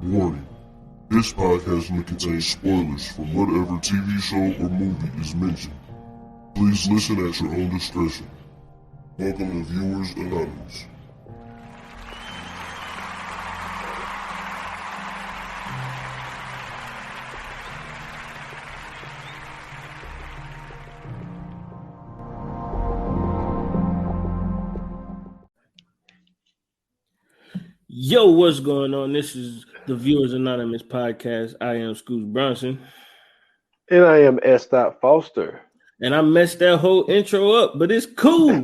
Warning. This podcast may contain spoilers from whatever TV show or movie is mentioned. Please listen at your own discretion. Welcome to Viewers Anonymous. Yo, what's going on? This is the Viewers Anonymous podcast. I am Scoots Bronson. And I am S. Foster. And I messed that whole intro up, but it's cool.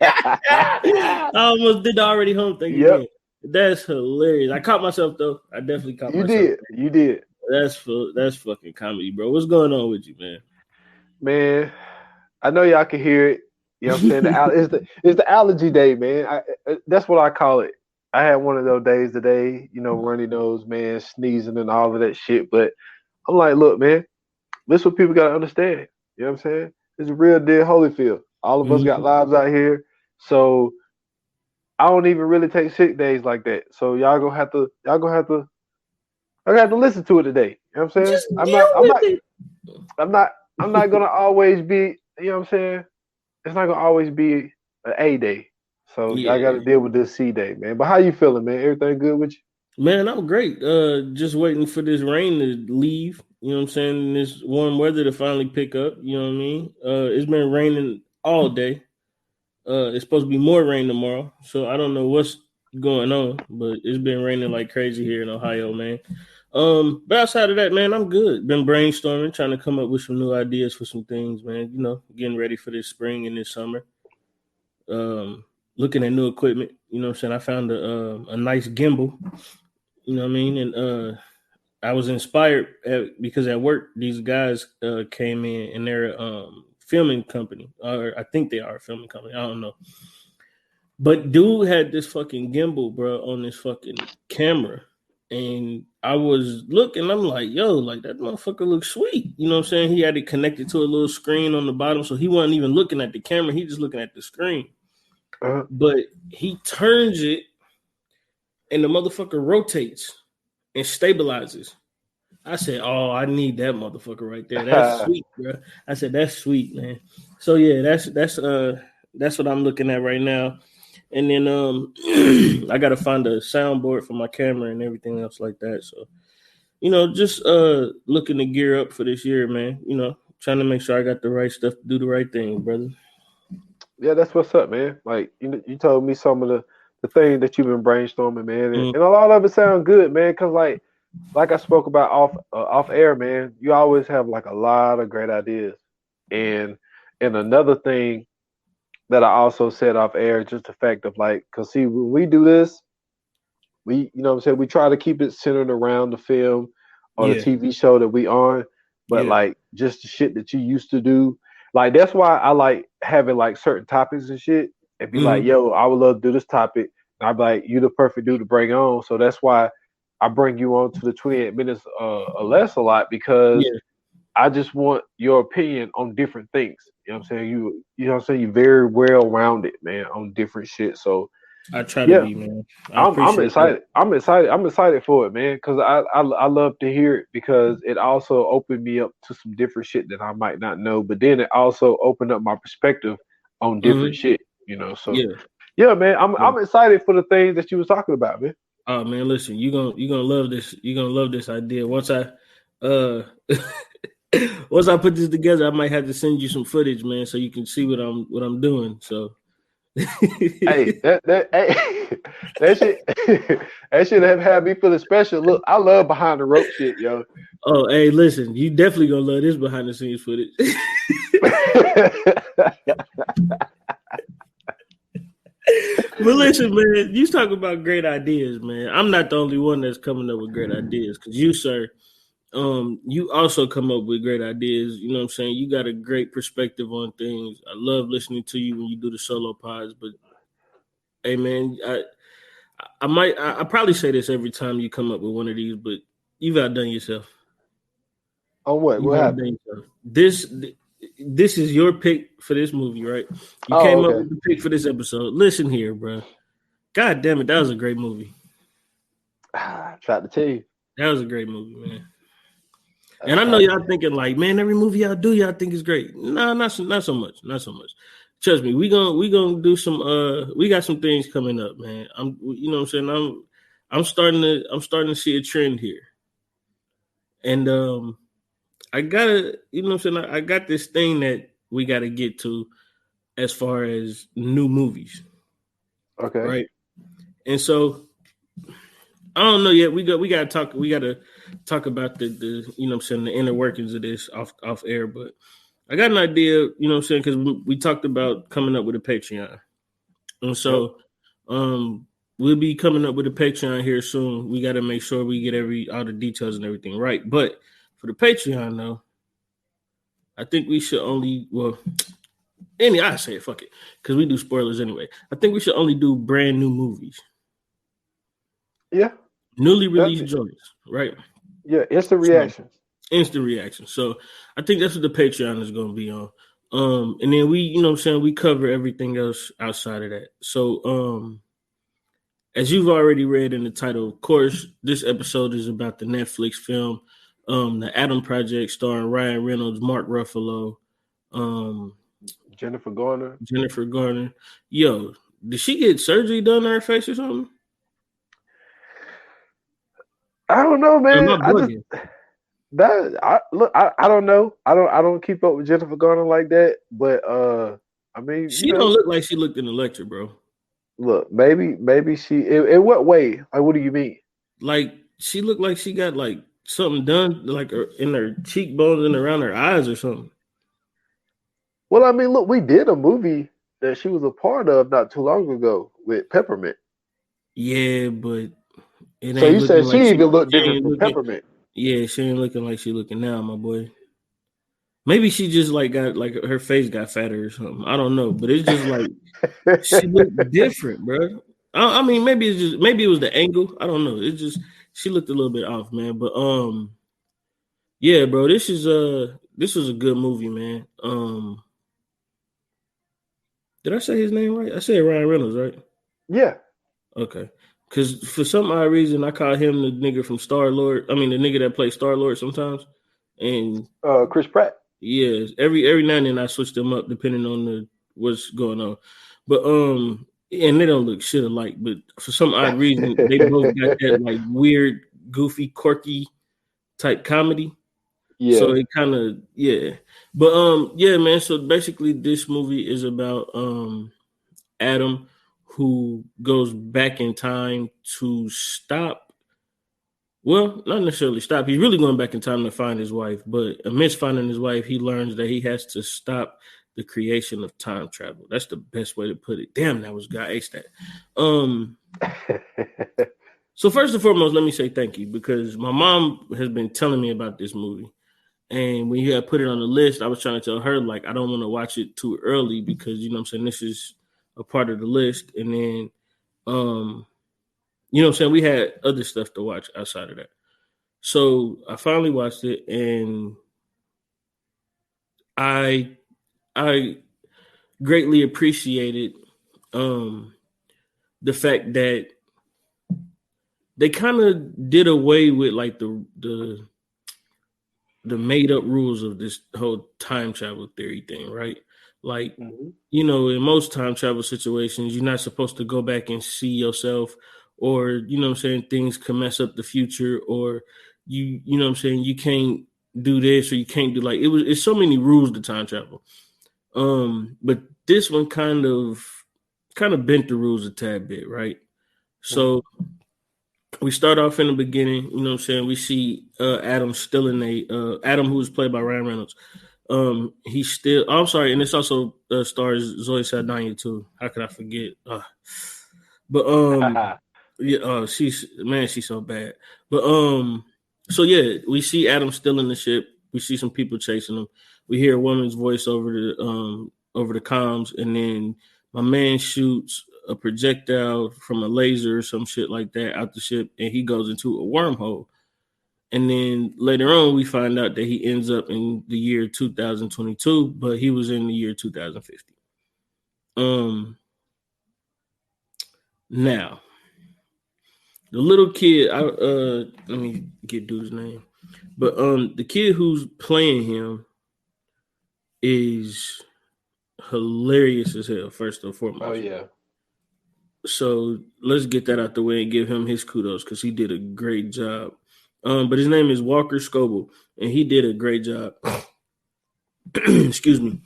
I almost did the already home thing again. That's hilarious. I caught myself, though. I definitely caught myself. You did. That's fucking comedy, bro. What's going on with you, man? Man, I know y'all can hear it. You know what I'm saying? It's the allergy day, man. That's what I call it. I had one of those days today, runny nose, man, sneezing and all of that shit. But I'm like, look, man, this is what people got to understand. You know what I'm saying? It's a real deal Holyfield. All of us got lives out here. So I don't even really take sick days like that. So y'all gonna have to listen to it today. You know what I'm saying? I'm not gonna always be, you know what I'm saying? It's not gonna always be an A day. So I got to deal with this C day, man. But how you feeling, man? Everything good with you? Man, I'm great. Just waiting for this rain to leave. You know what I'm saying? And this warm weather to finally pick up. You know what I mean? It's been raining all day. It's supposed to be more rain tomorrow. So I don't know what's going on, but it's been raining like crazy here in Ohio, man. But outside of that, man, I'm good. Been brainstorming, trying to come up with some new ideas for some things, man. You know, getting ready for this spring and this summer. Looking at new equipment, you know what I'm saying? I found a nice gimbal, you know what I mean? And I was inspired because at work, these guys came in and they're filming company, or I think they are a filming company. I don't know. But dude had this fucking gimbal, bro, on this fucking camera. And I was looking, I'm like, yo, like that motherfucker looks sweet. You know what I'm saying? He had it connected to a little screen on the bottom. So he wasn't even looking at the camera. He just looking at the screen. But he turns it and the motherfucker rotates and stabilizes. I said, oh, I need that motherfucker right there. That's sweet, bro. I said, that's sweet, man. So yeah, that's what I'm looking at right now. And then I gotta find a soundboard for my camera and everything else like that. So, just looking to gear up for this year, man. Trying to make sure I got the right stuff to do the right thing, brother. Yeah, that's what's up, man. Like you told me some of the things that you've been brainstorming, man, and a lot of it sounds good, man. Cause like I spoke about off air, man, you always have like a lot of great ideas. And another thing that I also said off air, just the fact of like, cause see, when we do this, we, you know what I'm saying, we try to keep it centered around the film or the TV show that we on, but like just the shit that you used to do. Like, that's why I like having like certain topics and shit and be like, yo, I would love to do this topic. And I'd be like, you the perfect dude to bring on. So that's why I bring you on to the 28 minutes or less a lot, because I just want your opinion on different things. You know what I'm saying? You know what I'm saying? You're very well rounded, man, on different shit. So I try to be, man. I'm excited. I'm excited for it, man, because I love to hear it, because it also opened me up to some different shit that I might not know. But then it also opened up my perspective on different shit, So yeah, man, I'm excited for the things that you was talking about, man. Oh man, listen, you're gonna love this. You're gonna love this idea. Once I once I put this together, I might have to send you some footage, man, so you can see what I'm doing. So hey, that shit have had me feeling special. Look, I love behind the rope shit, yo. Oh, hey, listen, you definitely gonna love this behind the scenes footage. But listen, man, you talk about great ideas, man. I'm not the only one that's coming up with great ideas, because you, sir, you also come up with great ideas. You know what I'm saying? You got a great perspective on things. I love listening to you when you do the solo pods. But hey, man, I probably say this every time you come up with one of these, but you've outdone yourself. On what? What happened? This is your pick for this movie, right? You came up with the pick for this episode. Listen here, bro. God damn it, that was a great movie. Tried to tell you. That was a great movie, man. And I know y'all thinking like, man, every movie y'all do, y'all think is great. No, not so much. Not so much. Trust me, we gonna do some. We got some things coming up, man. You know what I'm saying. I'm starting to see a trend here, and I gotta, you know what I'm saying. I got this thing that we got to get to as far as new movies. Okay. Right. And so I don't know yet. We gotta talk about the you know what I'm saying, the inner workings of this off air, but I got an idea, you know what I'm saying, because we talked about coming up with a Patreon. And so we'll be coming up with a Patreon here soon. We gotta make sure we get all the details and everything right. But for the Patreon though, I think we should I say it, fuck it, because we do spoilers anyway. I think we should only do brand new movies. Yeah. Newly released joints, right? Yeah, instant reaction. Instant reaction. So I think that's what the Patreon is going to be on. And then we, you know what I'm saying, we cover everything else outside of that. So as you've already read in the title, of course, this episode is about the Netflix film, The Adam Project, starring Ryan Reynolds, Mark Ruffalo, Jennifer Garner. Yo, did she get surgery done on her face or something? I don't know, man. I don't know. I don't keep up with Jennifer Garner like that. But I mean, she don't look like she looked in the lecture, bro. Look, maybe she. In what way? Like, what do you mean? Like, she looked like she got like something done, like in her cheekbones and around her eyes or something. Well, I mean, look, we did a movie that she was a part of not too long ago with Peppermint. Yeah, but it ain't. So you said she even looked different from Peppermint. Yeah, she ain't looking like she looking now, my boy. Maybe she just like got like her face got fatter or something. I don't know, but it's just like she looked different, bro. I mean, maybe it was the angle. I don't know. It's just she looked a little bit off, man. But yeah, bro, this was a good movie, man. Did I say his name right? I said Ryan Reynolds, right? Yeah. Okay. Because for some odd reason, I call him the nigga from Star-Lord. I mean, the nigga that plays Star-Lord sometimes. And Chris Pratt. Yeah, every now and then I switch them up depending on what's going on. But and they don't look shit alike. But for some odd reason, they both got that like weird, goofy, quirky type comedy. Yeah. So it kind of But yeah, man. So basically, this movie is about Adam, who goes back in time to stop. Well, not necessarily stop. He's really going back in time to find his wife, but amidst finding his wife, he learns that he has to stop the creation of time travel. That's the best way to put it. Damn, that was God aced that. So first and foremost, let me say thank you, because my mom has been telling me about this movie. And when you had put it on the list, I was trying to tell her, like, I don't want to watch it too early because, you know what I'm saying, this is a part of the list. And then, you know what I'm saying, we had other stuff to watch outside of that. So I finally watched it, and I greatly appreciated the fact that they kind of did away with like the made up rules of this whole time travel theory thing, right? Like, you know, in most time travel situations, you're not supposed to go back and see yourself, or, you know what I'm saying, things can mess up the future, or you know what I'm saying, you can't do this or you can't do like it's so many rules to time travel. But this one kind of bent the rules a tad bit, right? So we start off in the beginning, you know what I'm saying? We see Adam still in Adam, who was played by Ryan Reynolds. He's still, I'm sorry, and this also stars Zoe Saldana too. How could I forget? She's so bad. But so yeah, we see Adam still in the ship. We see some people chasing him. We hear a woman's voice over the comms, and then my man shoots a projectile from a laser or some shit like that out the ship, and he goes into a wormhole. And then later on, we find out that he ends up in the year 2022, but he was in the year 2050. Now, The little kid, let me get dude's name. But the kid who's playing him is hilarious as hell, first and foremost. Oh yeah. So let's get that out the way and give him his kudos because he did a great job. But his name is Walker Scoble, and he did a great job. Excuse me.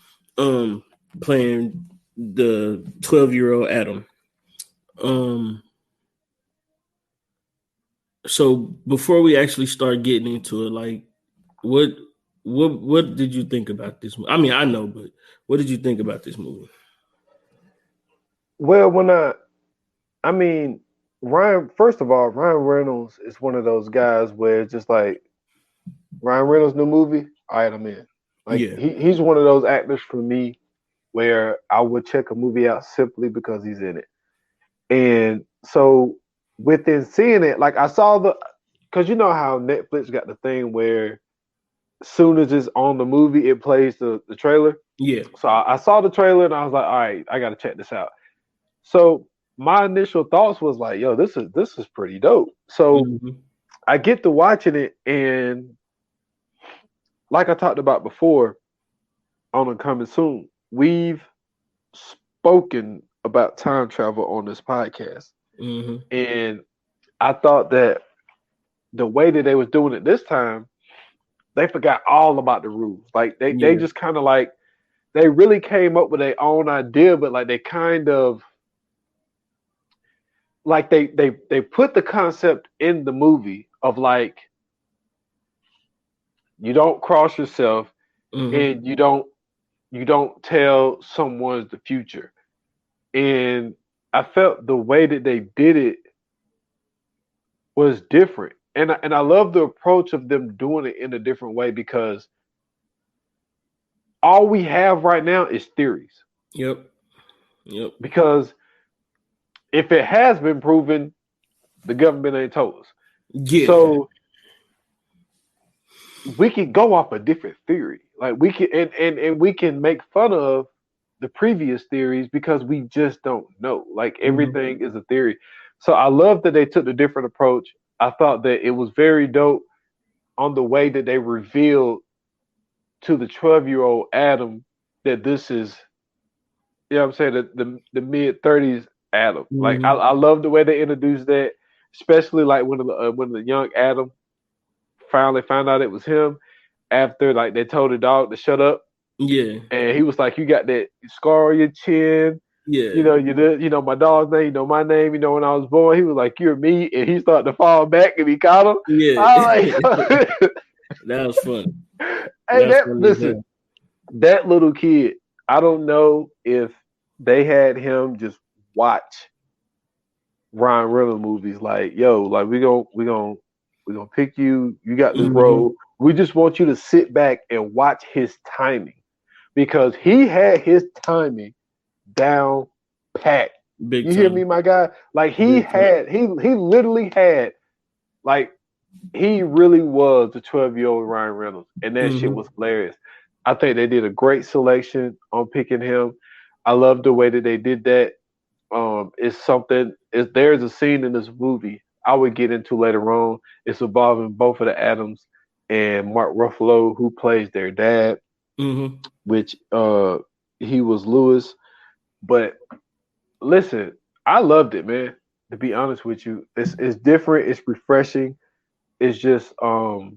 Playing the 12-year-old Adam. So before we actually start getting into it, like, what did you think about this movie? I mean, I know, but what did you think about this movie? Well, I mean, first of all, Ryan Reynolds is one of those guys where it's just like Ryan Reynolds' new movie, all right, I'm in. Like Yeah. he's one of those actors for me where I would check a movie out simply because he's in it. And so within seeing it, like I saw because you know how Netflix got the thing where as soon as it's on the movie, it plays the trailer. Yeah. So I saw the trailer and I was like, all right, I got to check this out. So my initial thoughts was like, yo, this is pretty dope. So I get to watching it, and like I talked about before on a Coming Soon, we've spoken about time travel on this podcast. And I thought that the way that they was doing it this time, they forgot all about the rules. Like they just kind of like they really came up with their own idea, but like they kind of like they put the concept in the movie of like you don't cross yourself and you don't tell someone's the future. And I felt the way that they did it was different. And I love the approach of them doing it in a different way because all we have right now is theories. Yep. Because if it has been proven, the government ain't told us. Yeah. So we can go off a different theory. Like we can and we can make fun of the previous theories because we just don't know. Like everything is a theory. So I love that they took the different approach. I thought that it was very dope on the way that they revealed to the 12-year-old Adam that this is, you know what I'm saying, the mid-30s Adam. Like I love the way they introduced that, especially like when the young Adam finally found out it was him after like they told the dog to shut up. Yeah. And he was like, you got that scar on your chin. Yeah. You know my dog's name, you know my name, you know when I was born. He was like, you're me, and he started to fall back and he caught him. Yeah. That was fun. Hey, listen, that little kid, I don't know if they had him just watch Ryan Reynolds movies like, yo, like we gonna pick you. You got this role. We just want you to sit back and watch his timing because he had his timing down pat. Big you time. Hear me, my guy? Like he literally had, like he really was the 12-year-old Ryan Reynolds, and that shit was hilarious. I think they did a great selection on picking him. I love the way that they did that. There's a scene in this movie I would get into later on. It's involving both of the Adams and Mark Ruffalo, who plays their dad, which he was Lewis. But listen, I loved it, man. To be honest with you, it's different. It's refreshing. It's just, I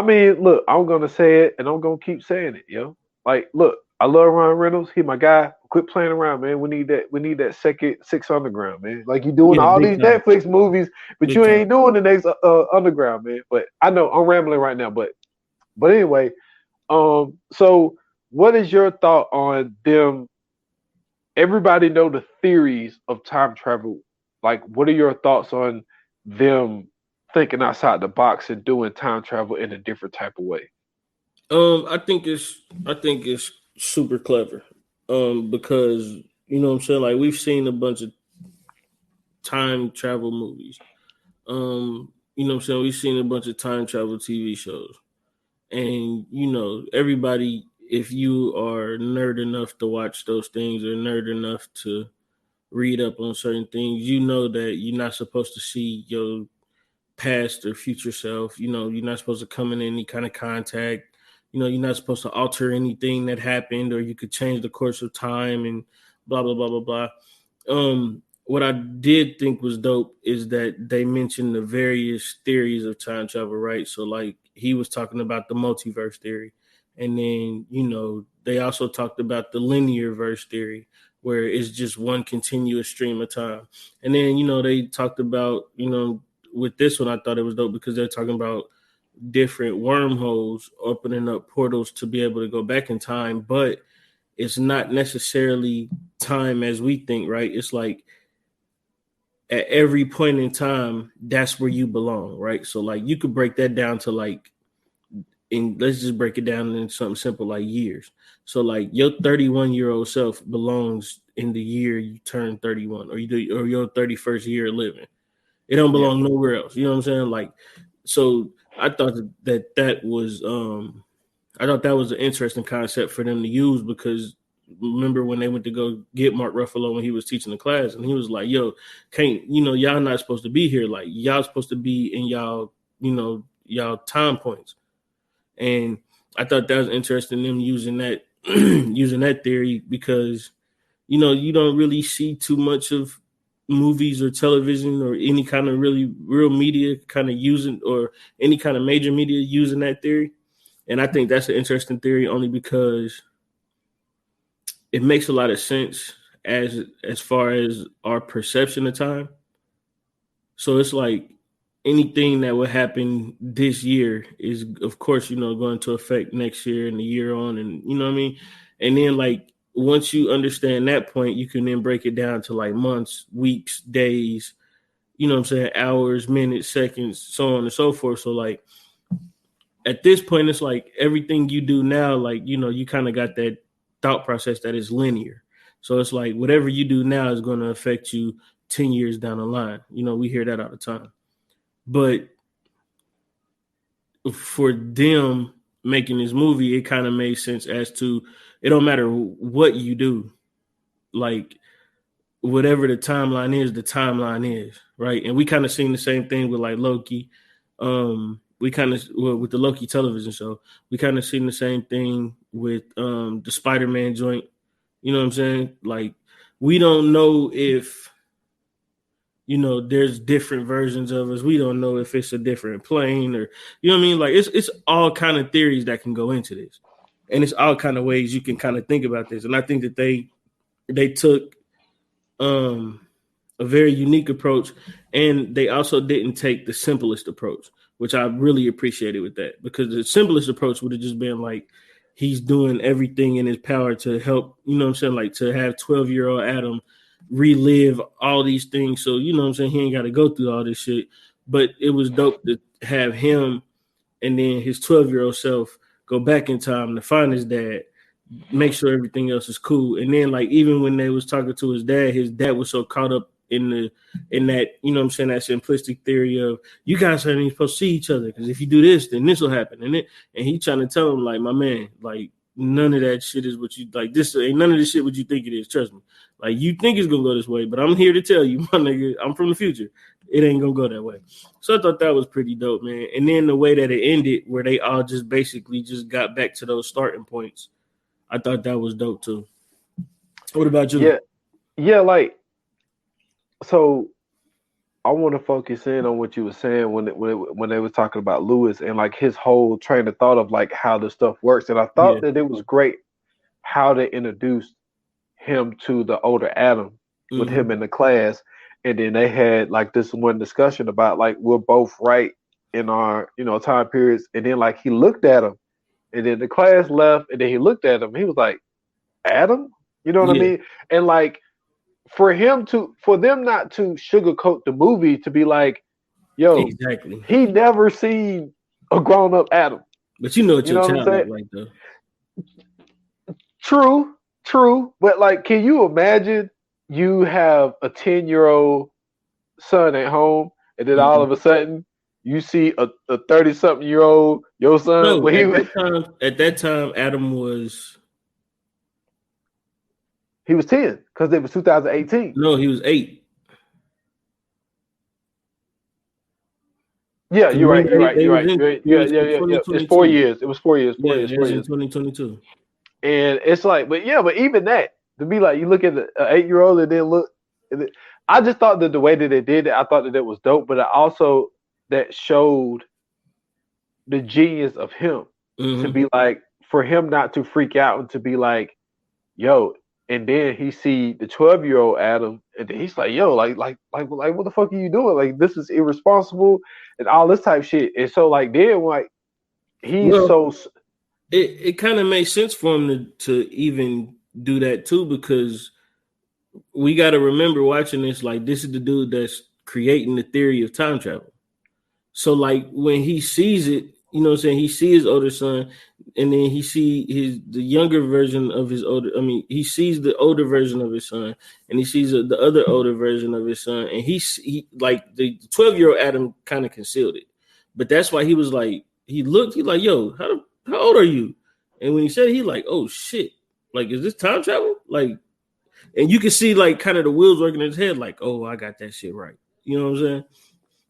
mean, look, I'm gonna say it, and I'm gonna keep saying it, yo. Like, look, I love Ryan Reynolds. He my guy. Quit playing around, man. We need that second Six Underground, man. Like you doing all these Netflix movies, but you ain't doing the next Underground, man. But I know I'm rambling right now, but anyway, so what is your thought on them? Everybody know the theories of time travel. Like, what are your thoughts on them thinking outside the box and doing time travel in a different type of way? I think it's super clever. Because you know what I'm saying, like we've seen a bunch of time travel movies. You know what I'm saying, we've seen a bunch of time travel TV shows. And you know, everybody, if you are nerd enough to watch those things or nerd enough to read up on certain things, you know that you're not supposed to see your past or future self. You know, you're not supposed to come in any kind of contact. You know, you're not supposed to alter anything that happened, or you could change the course of time and blah blah blah blah blah. What I did think was dope is that they mentioned the various theories of time travel, right? So like he was talking about the multiverse theory. And then, you know, they also talked about the linear verse theory, where it's just one continuous stream of time. And then, you know, they talked about, you know, with this one, I thought it was dope because they're talking about different wormholes opening up portals to be able to go back in time, but it's not necessarily time as we think, right? It's like at every point in time, that's where you belong, right? So like you could break that down to like, and let's just break it down into something simple like years. So like your 31-year-old self belongs in the year you turn 31, or your 31st year of living. It don't belong nowhere else. You know what I'm saying? Like, so I thought that was I thought that was an interesting concept for them to use, because remember when they went to go get Mark Ruffalo when he was teaching the class, and he was like, yo, y'all not supposed to be here. Like, y'all supposed to be in y'all, y'all time points. And I thought that was interesting, them using that using that theory, because you don't really see too much of movies or television or any kind of really real media kind of using, or any kind of major media using that theory. And I think that's an interesting theory only because it makes a lot of sense as far as our perception of time. So it's like anything that would happen this year is, of course, going to affect next year and the year on, and you know what I mean? And then like once you understand that point, you can then break it down to like months, weeks, days, you know what I'm saying, hours, minutes, seconds, so on and so forth. So like at this point, it's like everything you do now, like, you kind of got that thought process that is linear. So it's like whatever you do now is going to affect you 10 years down the line. We hear that all the time. But for them making this movie, it kind of made sense as to it don't matter what you do. Like whatever the timeline is, right? And we kind of seen the same thing with like Loki. We kind of with the Loki television show, we kind of seen the same thing with the Spider-Man joint. You know what I'm saying? Like we don't know if there's different versions of us. We don't know if it's a different plane, or you know what I mean? Like it's all kind of theories that can go into this, and it's all kind of ways you can kind of think about this. And I think that they took a very unique approach, and they also didn't take the simplest approach, which I really appreciated with that, because the simplest approach would have just been like he's doing everything in his power to help, you know what I'm saying, like to have 12-year-old Adam relive all these things. So, you know what I'm saying, he ain't got to go through all this shit. But it was dope to have him and then his 12-year-old self go back in time to find his dad, make sure everything else is cool. And then like even when they was talking to his dad was so caught up in that, you know what I'm saying, that simplistic theory of you guys aren't even supposed to see each other, because if you do this, then this will happen. And he trying to tell him, like, my man, like none of that shit is what you like. This ain't none of this shit what you think it is. Trust me. Like you think it's gonna go this way, but I'm here to tell you, my nigga, I'm from the future. It ain't gonna go that way. So I thought that was pretty dope, man. And then the way that it ended, where they all just basically just got back to those starting points, I thought that was dope too. What about you? Yeah, like, so I want to focus in on what you were saying when they were talking about Lewis and like his whole train of thought of like how the stuff works. And I thought that it was great how they introduced him to the older Adam with him in the class. And then they had like this one discussion about like we're both right in our time periods. And then like he looked at him, and then the class left, and then he looked at him. He was like, Adam, you know what I mean? And like for them not to sugarcoat the movie, to be like, yo, exactly, he never seen a grown up Adam. But you know what your child look like though. True. But like, can you imagine you have a 10-year-old son at home, and then all of a sudden you see a 30-something-year-old your son? No, at that time, Adam was He was 10 because it was 2018. No, he was 8. Yeah, you're right. You're right. They You're was right. in Yeah. in It's 4 2022. years. It was 4 years. 4 Yeah, years. it 4 was in years. 2022. And it's like, but even that to be like, you look at the 8-year-old and then look. I just thought that the way that they did it, I thought that it was dope. But I also that showed the genius of him to be like, for him not to freak out and to be like, yo. And then he see the 12-year-old Adam, and then he's like, yo, like, what the fuck are you doing? Like, this is irresponsible and all this type shit. And so, like, then, like, he's Well, so. it kind of makes sense for him to even do that too, because we got to remember watching this, like, this is the dude that's creating the theory of time travel. So, like, when he sees it, you know what I'm saying, he sees his older son, and then he see the younger version of his older. I mean, he sees the older version of his son, and he sees the other older version of his son, and he like the 12-year-old Adam kind of concealed it, but that's why he was like, he looked, he like, yo, how old are you? And when he said it, he like, oh shit, like, is this time travel? Like, and you can see like kind of the wheels working in his head, like, oh, I got that shit right. You know what I'm saying?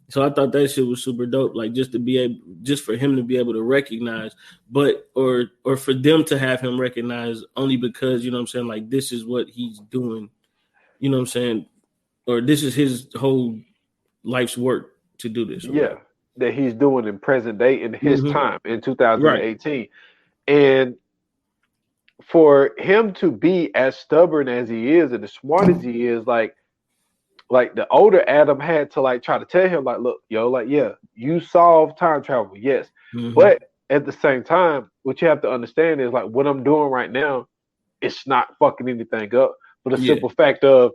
So I thought that shit was super dope. Like, just for him to be able to recognize, but or for them to have him recognize only because, you know what I'm saying, like, this is what he's doing, you know what I'm saying, or this is his whole life's work to do this. Yeah, that he's doing in present day in his time in 2018. Right. And for him to be as stubborn as he is and as smart as he is, like the older Adam had to like try to tell him, like, look, yo, like, yeah, you solve time travel, yes. But at the same time, what you have to understand is like what I'm doing right now, it's not fucking anything up for the simple fact of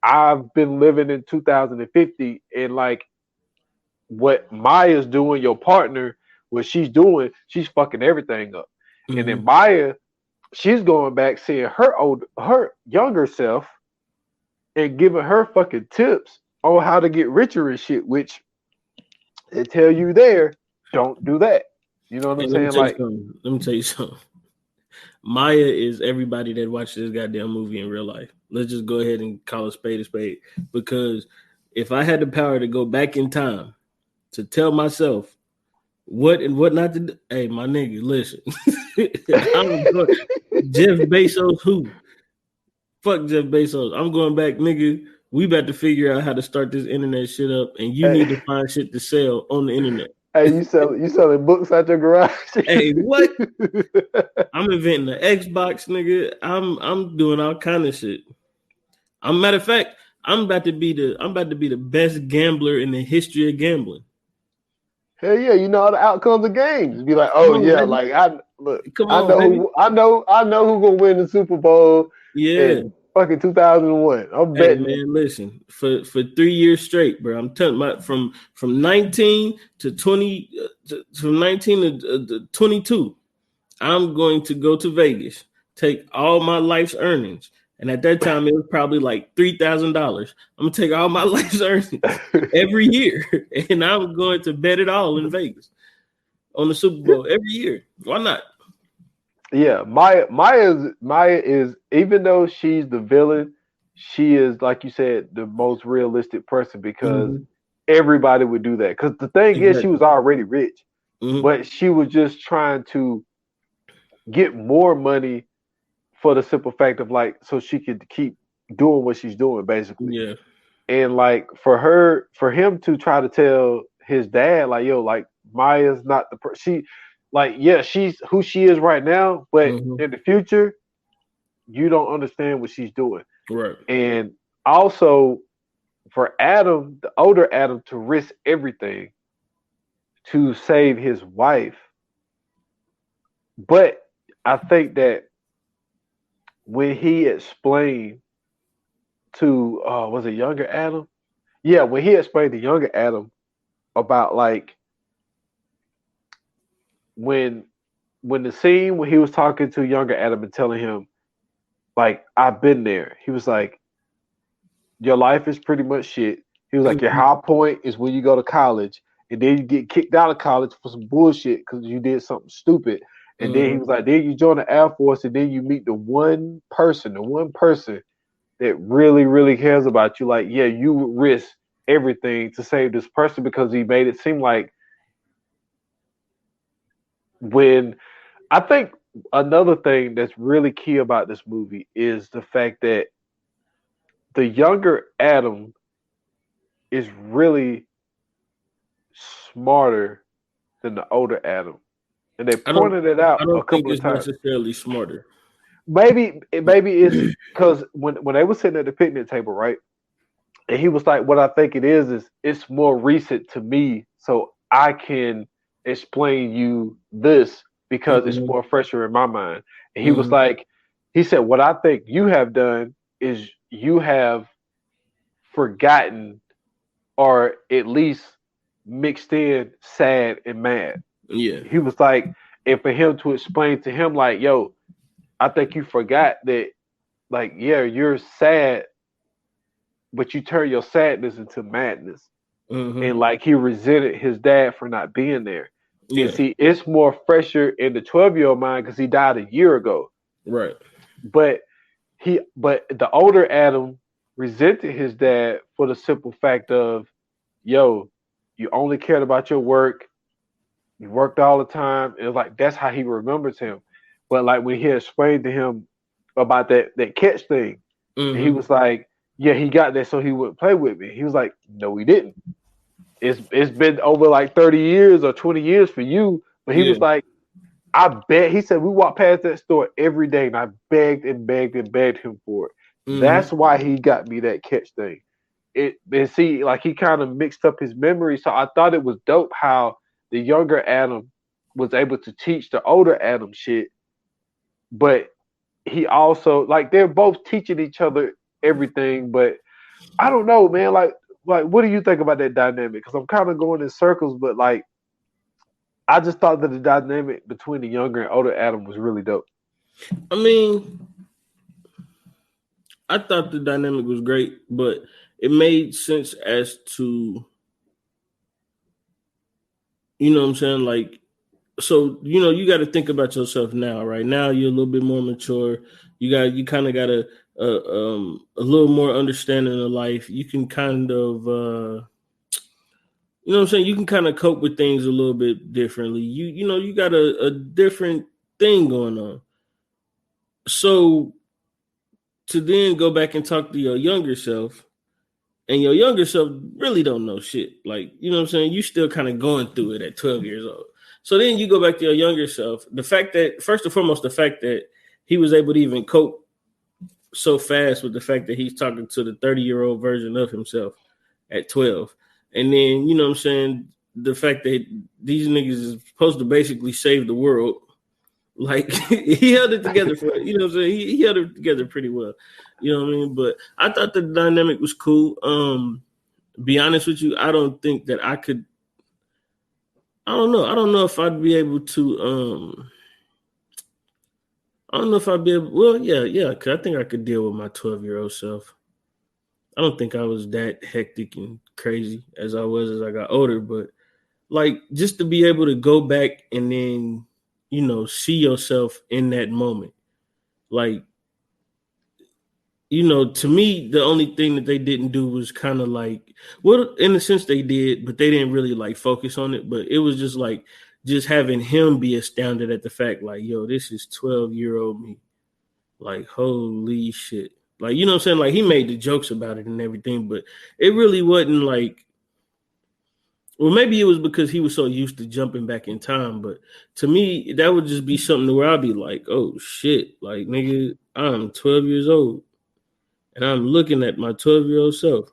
I've been living in 2050 and like what Maya's doing, your partner, what she's doing, she's fucking everything up. And then Maya, she's going back seeing her younger self and giving her fucking tips on how to get richer and shit, which they tell you there, don't do that. You know what I'm saying? Like, let me tell you something. Maya is everybody that watches this goddamn movie in real life. Let's just go ahead and call a spade, because if I had the power to go back in time to tell myself what and what not to do, hey, my nigga, listen. I'm going, Jeff Bezos, who? Fuck Jeff Bezos. I'm going back, nigga. We about to figure out how to start this internet shit up, and you need to find shit to sell on the internet. Hey, you selling books out your garage? Hey, what? I'm inventing the Xbox, nigga. I'm doing all kind of shit. Matter of fact, I'm about to be the best gambler in the history of gambling. Hell yeah, you know all the outcomes of games. Be like, oh yeah, man. Like I know who gonna win the Super Bowl. Yeah, in fucking 2001. I'm betting. Man, listen, for 3 years straight, bro. I'm telling you, from 19 to 20, from 19 to 22. I'm going to go to Vegas, take all my life's earnings. And at that time, it was probably like $3,000. I'm going to take all my life's earnings every year. And I'm going to bet it all in Vegas on the Super Bowl every year. Why not? Yeah, Maya is, even though she's the villain, she is, like you said, the most realistic person because everybody would do that. Because the thing is, she was already rich, but she was just trying to get more money for the simple fact of like, so she could keep doing what she's doing, basically. Yeah. And like for him to try to tell his dad, like, yo, like Maya's not the she, like, yeah, she's who she is right now, but in the future, you don't understand what she's doing. Right. And also for Adam, the older Adam, to risk everything to save his wife. But I think that when he explained to was it younger Adam? Yeah, when he explained to younger Adam about like when the scene when he was talking to younger Adam and telling him, like, I've been there. He was like, your life is pretty much shit. He was like, your high point is when you go to college and then you get kicked out of college for some bullshit because you did something stupid. And then he was like, then you join the Air Force, and then you meet the one person that really, really cares about you. Like, yeah, you would risk everything to save this person because he made it seem like when I think another thing that's really key about this movie is the fact that the younger Adam is really smarter than the older Adam. And they pointed it out I a don't think couple of it's times. necessarily smarter. Maybe it's because when they were sitting at the picnic table, right? And he was like, what I think it is it's more recent to me, so I can explain you this because it's more fresher in my mind. And he was like, he said, what I think you have done is you have forgotten or at least mixed in sad and mad. Yeah. He was like, and for him to explain to him, like, yo, I think you forgot that, like, yeah, you're sad, but you turn your sadness into madness. And like he resented his dad for not being there. Yeah. And see, it's more fresher in the 12-year-old mind because he died a year ago. Right. But the older Adam resented his dad for the simple fact of, yo, you only cared about your work. You worked all the time. It was like that's how he remembers him. But like when he explained to him about that catch thing, and he was like, yeah, he got that so he would play with me. He was like, no, he didn't. It's been over like 30 years or 20 years for you. But he was like, I bet. He said we walked past that store every day, and I begged and begged and begged him for it. That's why he got me that catch thing. And see, like he kind of mixed up his memory. So I thought it was dope how the younger Adam was able to teach the older Adam shit, but he also like they're both teaching each other everything. But I don't know, man. Like what do you think about that dynamic? Because I'm kind of going in circles, but like I just thought that the dynamic between the younger and older Adam was really dope. I mean, I thought the dynamic was great, but it made sense as to, you know what I'm saying? Like, so, you know, you got to think about yourself now, right? Now you're a little bit more mature. You kind of got a little more understanding of life. You can kind of, you know what I'm saying? You can kind of cope with things a little bit differently. You know, you got a different thing going on. So to then go back and talk to your younger self, and your younger self really don't know shit. Like, you know what I'm saying? You still kind of going through it at 12 years old. So then you go back to your younger self. The fact that, first and foremost, the fact that he was able to even cope so fast with the fact that he's talking to the 30-year-old version of himself at 12. And then, you know what I'm saying, the fact that these niggas is supposed to basically save the world. Like, he held it together for, you know what I'm saying? He held it together pretty well. You know what I mean? But I thought the dynamic was cool. Be honest with you, I don't think that I could. I don't know. I don't know if I'd be able to. I don't know if I'd be able. Well, yeah. Cause I think I could deal with my 12-year-old self. I don't think I was that hectic and crazy as I was as I got older, but like just to be able to go back and then, you know, see yourself in that moment, like. You know, to me, the only thing that they didn't do was kind of like, well, in a sense they did, but they didn't really like focus on it. But it was just like, just having him be astounded at the fact, like, yo, this is 12-year-old me. Like, holy shit. Like, you know what I'm saying? Like, he made the jokes about it and everything, but it really wasn't like, well, maybe it was because he was so used to jumping back in time. But to me, that would just be something where I'd be like, oh, shit. Like, nigga, I'm 12 years old. And I'm looking at my 12-year-old self.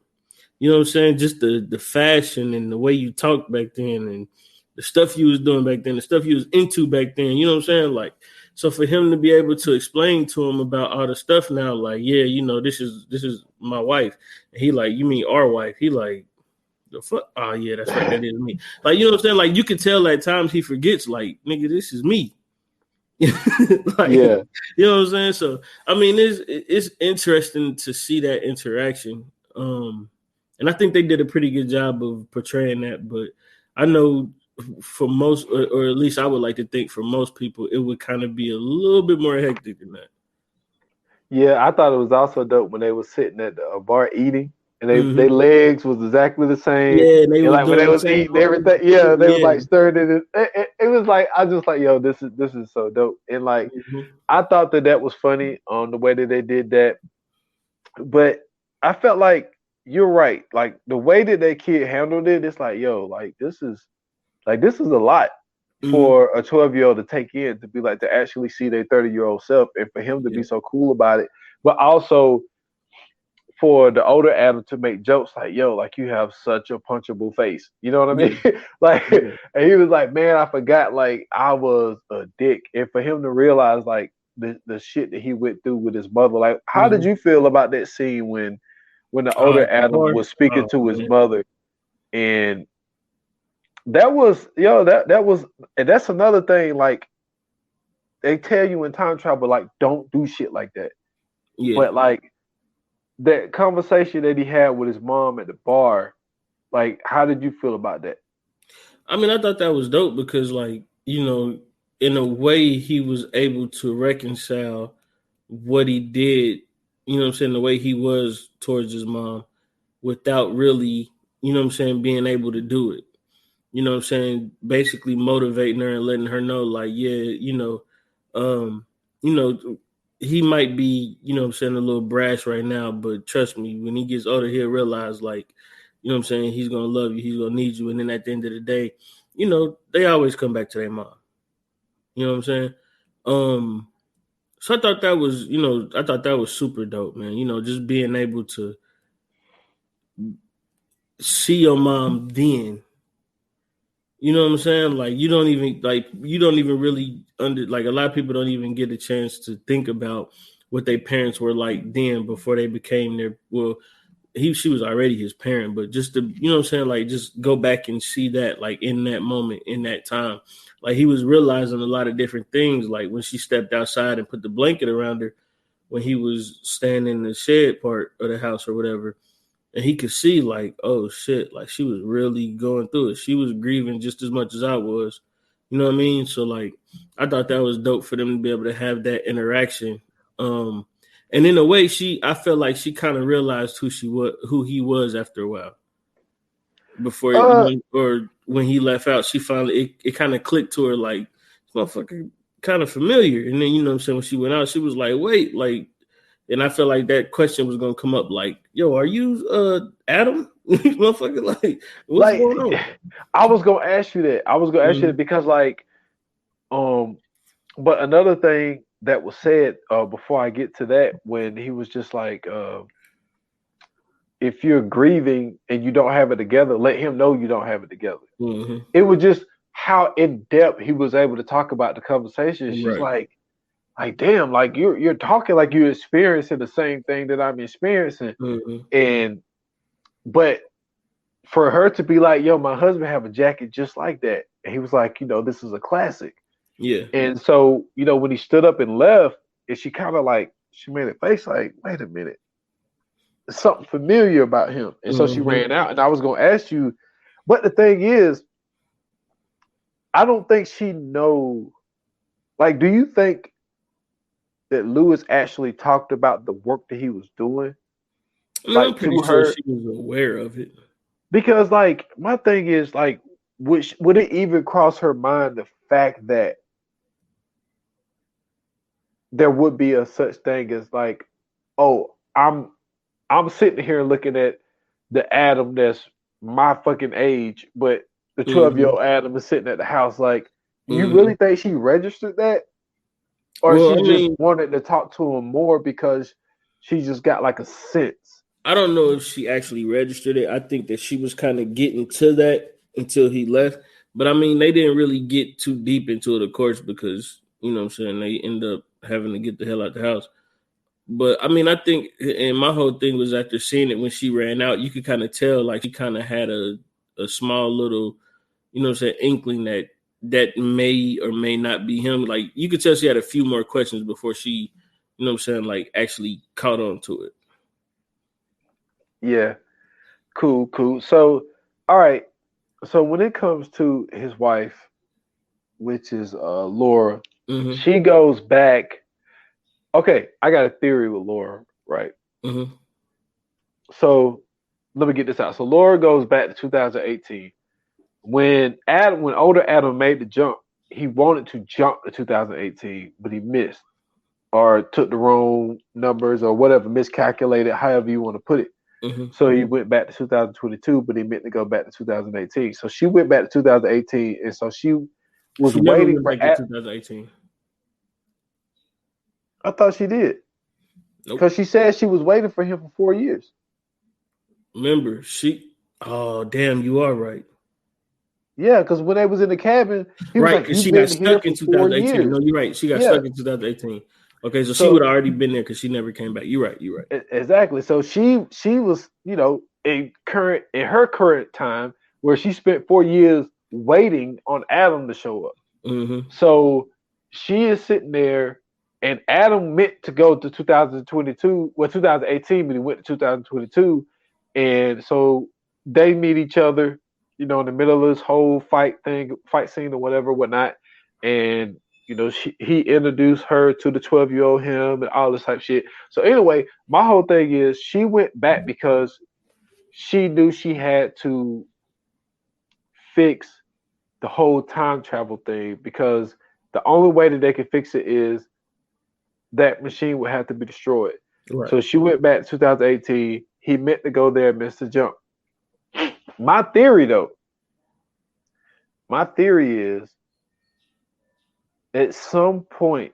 You know what I'm saying? Just the fashion and the way you talked back then and the stuff you was doing back then, the stuff you was into back then. You know what I'm saying? Like, so for him to be able to explain to him about all the stuff now, like, yeah, you know, this is my wife. And he like, you mean our wife? He like, the fuck? Oh, yeah, that's right. That is me. Like, you know what I'm saying? Like, you could tell at times he forgets, like, nigga, this is me. Like, yeah, you know what I'm saying? So I mean, it's interesting to see that interaction, and I think they did a pretty good job of portraying that. But I know for most, or at least I would like to think for most people, it would kind of be a little bit more hectic than that. Yeah, I thought it was also dope when they were sitting at the bar eating, and their Mm-hmm. legs was exactly the same. Yeah, and they And was like when doing they the was same eating everything, yeah, they was Yeah. like stirring it. It was like I just like, yo, this is so dope. And like Mm-hmm. I thought that was funny on the way that they did that, but I felt like you're right. Like the way that that kid handled it, it's like, yo, this is a lot Mm-hmm. for a 12-year-old to take in, to be like, to actually see their 30-year-old self, and for him to Yeah. be so cool about it, but also for the older Adam to make jokes like, yo, like you have such a punchable face. You know what I mean? Yeah. Like, Yeah. and he was like, man, I forgot, like, I was a dick. And for him to realize, like, the shit that he went through with his mother, like, how did Mm-hmm. you feel about that scene when the older Adam Bar. was speaking Oh to his man. mother? And that was, yo, that was, and that's another thing, like, they tell you in time travel, like, don't do shit like that. Yeah. But, like, that conversation that he had with his mom at the bar, like, how did you feel about that? I mean, I thought that was dope because, like, in a way, he was able to reconcile what he did. You know what I'm saying? The way he was towards his mom, without really, being able to do it. You know what I'm saying? Basically motivating her and letting her know, like, yeah, um, you know, he might be, a little brash right now, but trust me, when he gets older, he'll realize, like, he's gonna love you, he's gonna need you, and then at the end of the day, they always come back to their mom. You know what I'm saying? Um, so I thought that was super dope, man. Just being able to see your mom then. You know what I'm saying? Like you don't even really like a lot of people don't even get a chance to think about what their parents were like then before they became she was already his parent, but just to what I'm saying, like just go back and see that like in that moment, in that time. Like he was realizing a lot of different things, like when she stepped outside and put the blanket around her when he was standing in the shed part of the house or whatever. And he could see like, oh shit, like she was really going through it. She was grieving just as much as I was. You know what I mean? So like I thought that was dope for them to be able to have that interaction. And in a way I felt like she kind of realized who he was after a while. Before Uh, or when he left out, she finally it kind of clicked to her like this motherfucker kind of familiar. And then you know what I'm saying, when she went out, she was like, wait, like, and I felt like that question was gonna come up, like, "Yo, are you Adam, motherfucker? Like, what's like, going on?" I was gonna ask you that. I was gonna ask you that Mm-hmm. because, like, um, but another thing that was said before I get to that, when he was just like, if you're grieving and you don't have it together, let him know you don't have it together. Mm-hmm. It was just how in depth he was able to talk about the conversation. She's Right. like, damn, like you're talking like you're experiencing the same thing that I'm experiencing. Mm-hmm. And but for her to be like, yo, my husband have a jacket just like that. And he was like, this is a classic. Yeah. And so, when he stood up and left, and she kind of like, she made a face like, wait a minute, there's something familiar about him. And so she Mm-hmm. ran out. And I was going to ask you, but the thing is, I don't think she know. Like, do you think that Lewis actually talked about the work that he was doing, I mean, I'm like pretty to sure her? she was aware of it. Because like my thing is like, would it even cross her mind the fact that there would be a such thing as like, oh, I'm sitting here looking at the Adam that's my fucking age, but the 12-year-old Mm-hmm. Adam is sitting at the house. Like, you Mm-hmm. really think she registered that, or Well, she I just mean, wanted to talk to him more because she just got like a sense? I don't know if she actually registered it. I think that she was kind of getting to that until he left. But I mean, they didn't really get too deep into it, of course, because what I'm saying, they end up having to get the hell out the house. But I mean, I think, and my whole thing was after seeing it when she ran out, you could kind of tell like she kind of had a small little, inkling that may or may not be him. Like you could tell she had a few more questions before she, like actually caught on to it. Yeah, cool. So, all right. So when it comes to his wife, which is Laura, Mm-hmm. she goes back. Okay, I got a theory with Laura, right? Mm-hmm. So let me get this out. So Laura goes back to 2018. When older Adam made the jump, he wanted to jump to 2018, but he missed or took the wrong numbers or whatever, miscalculated, however you want to put it. Mm-hmm. So he went back to 2022, but he meant to go back to 2018. So she went back to 2018, and so she was She never waiting went for. back to 2018. I thought she did Nope. because she said she was waiting for him for 4 years. Remember, oh, damn, you are right. Yeah, because when they was in the cabin, he was Right, like, because "You've she got been here stuck for in 4 2018. years." No, you're right. She got Yeah. stuck in 2018. Okay, so she So would have already been there because she never came back. You're right. You're right. exactly. So she was, in her current time where she spent 4 years waiting on Adam to show up. Mm-hmm. So she is sitting there, and Adam meant to go to 2022, 2018, but he went to 2022, and so they meet each other, in the middle of this whole fight scene or whatever, whatnot, and he introduced her to the 12-year-old him and all this type of shit. So anyway, my whole thing is she went back because she knew she had to fix the whole time travel thing because the only way that they could fix it is that machine would have to be destroyed. Right. So she went back to 2018. He meant to go there and missed the jump. My theory is at some point,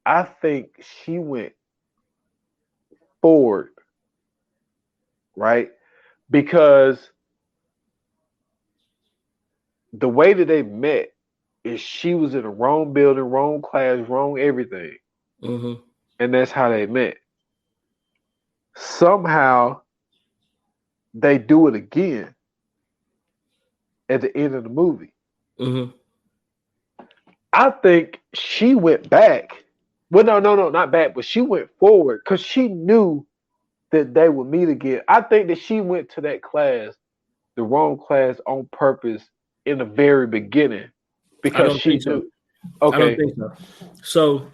I think she went forward, right? Because the way that they met is she was in the wrong building, wrong class, wrong everything. Mm-hmm. And that's how they met. Somehow they do it again at the end of the movie. Mm-hmm. I think she went back. Well, no, not back, but she went forward because she knew that they would meet again. I think that she went to that class, the wrong class, on purpose in the very beginning because she knew. Okay. I don't think so. So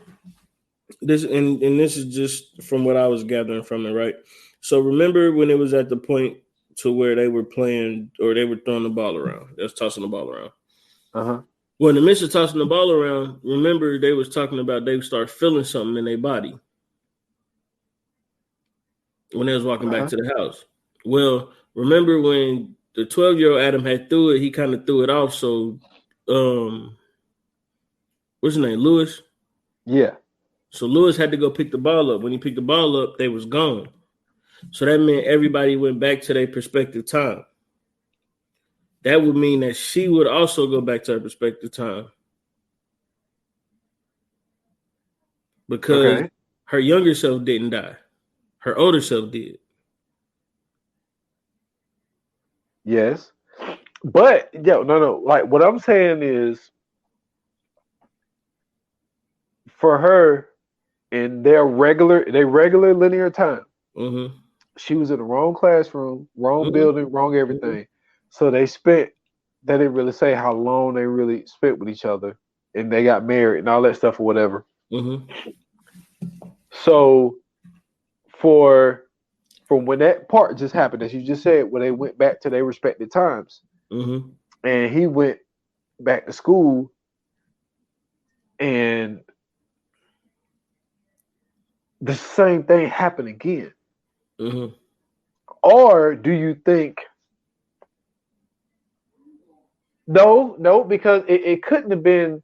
this this is just from what I was gathering from it, right? So remember when it was at the point to where they were playing or they were throwing the ball around. They was tossing the ball around. Uh-huh. Well, in the midst of tossing the ball around, remember they was talking about they start feeling something in their body when they was walking back to the house. Well, remember when the 12-year-old Adam had threw it, he kind of threw it off. So, what's his name? Lewis? Yeah. So Lewis had to go pick the ball up. When he picked the ball up, they was gone. So that meant everybody went back to their prospective time. That would mean that she would also go back to her prospective time. Because her younger self didn't die. Her older self did. Yes. But, no. Like, what I'm saying is, for her, in their regular linear time, mm-hmm. she was in the wrong classroom, wrong building, wrong everything. Mm-hmm. So they didn't really say how long they really spent with each other, and they got married and all that stuff or whatever. Mm-hmm. So from when that part just happened, as you just said, when they went back to their respective times, mm-hmm. and he went back to school, and the same thing happened again. Mm-hmm. Or do you think? No, because it couldn't have been.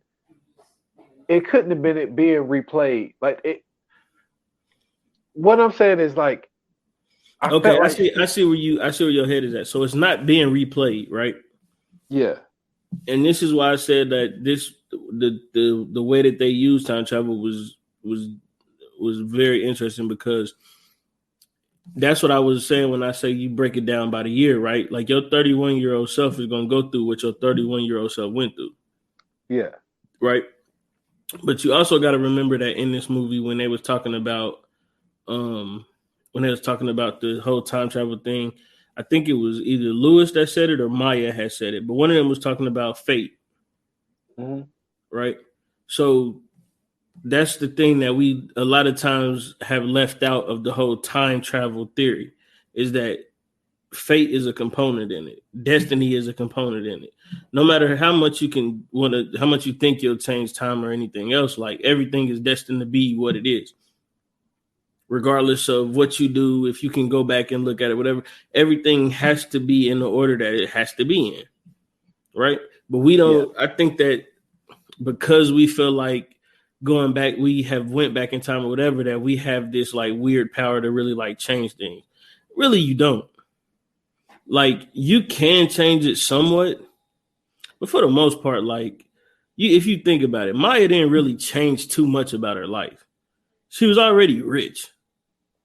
It couldn't have been it being replayed. Like it. What I'm saying is like. I see where your head is at. So it's not being replayed, right? Yeah. And this is why I said that the way that they used time travel was very interesting because that's what I was saying when I say you break it down by the year, right? Like your 31-year-old self is going to go through what your 31-year-old self went through. Yeah. Right. But you also got to remember that in this movie, when they was talking about the whole time travel thing, I think it was either Lewis that said it or Maya had said it, but one of them was talking about fate, right? So that's the thing that we a lot of times have left out of the whole time travel theory is that fate is a component in it. Destiny is a component in it. No matter how much how much you think you'll change time or anything else, like everything is destined to be what it is. Regardless of what you do, if you can go back and look at it, whatever, everything has to be in the order that it has to be in. Right. But we don't, I think that because we feel like going back, we have went back in time or whatever, that we have this like weird power to really like change things. Really, you don't. Like you can change it somewhat, but for the most part, like if you think about it, Maya didn't really change too much about her life. She was already rich.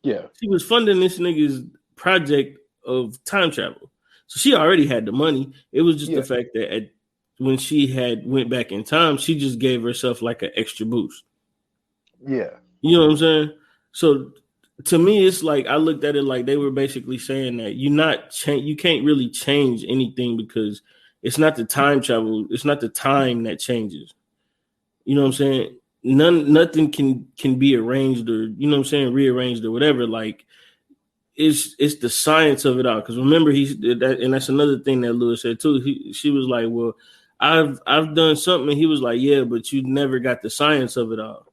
Yeah. She was funding this nigga's project of time travel. So she already had the money. It was just the fact that when she had went back in time, she just gave herself like an extra boost. Yeah. You know what I'm saying? So to me, it's like I looked at it like they were basically saying that you can't really change anything because it's not the time travel, it's not the time that changes. You know what I'm saying? Nothing can be arranged or rearranged or whatever. Like it's the science of it all. Because remember, and that's another thing that Lewis said too. She was like, "Well, I've done something," and he was like, "Yeah, but you never got the science of it all."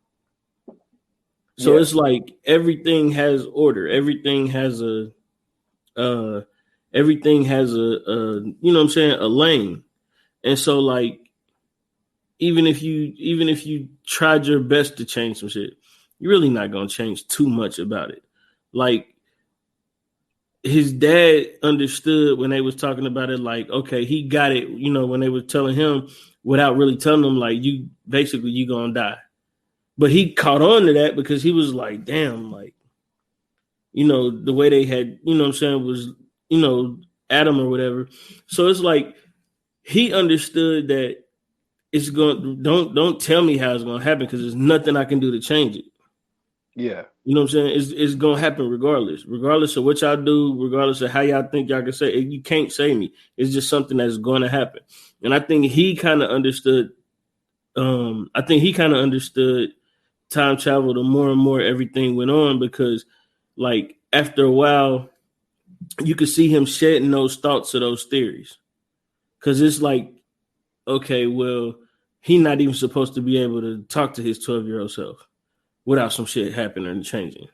So it's like everything has order. Everything has a you know what I'm saying, a lane. And so like even if you tried your best to change some shit, you're really not gonna change too much about it. Like his dad understood when they was talking about it, like, okay, he got it, when they were telling him without really telling him, like, you gonna die. But he caught on to that because he was like, damn, like, the way they had, what I'm saying, was, Adam or whatever. So it's like he understood that it's going, don't tell me how it's gonna happen because there's nothing I can do to change it. Yeah. You know what I'm saying? It's gonna happen regardless of what y'all do, regardless of how y'all think y'all can say it. You can't say me. It's just something that's gonna happen. And I think he kind of understood. Time travel the more and more everything went on because, like, after a while, you could see him shedding those thoughts of those theories. Because it's like, okay, well, he's not even supposed to be able to talk to his 12-year-old self without some shit happening and changing.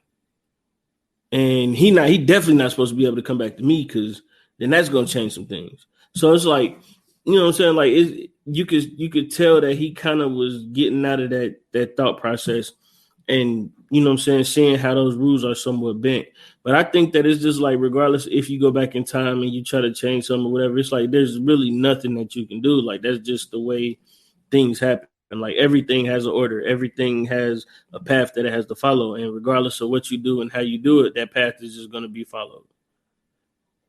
And he definitely not supposed to be able to come back to me because then that's going to change some things. So it's like, you know what I'm saying? Like you could tell that he kind of was getting out of that thought process and, you know what I'm saying, seeing how those rules are somewhat bent. But I think that it's just like, regardless if you go back in time and you try to change something or whatever, it's like there's really nothing that you can do. Like that's just the way things happen. And like everything has an order, everything has a path that it has to follow. And regardless of what you do and how you do it, that path is just going to be followed.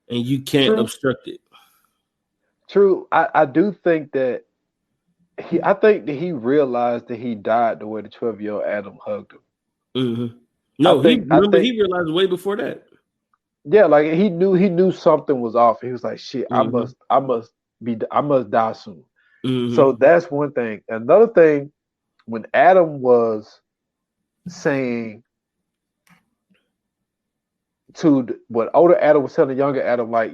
And you can't obstruct it. True. I do think that he realized that he died the way the 12-year-old Adam hugged him. Mm-hmm. No, he realized way before that. Yeah, like he knew something was off. He was like, shit, I must die soon. Mm-hmm. So that's one thing. Another thing, when Adam was saying what older Adam was telling younger Adam, like,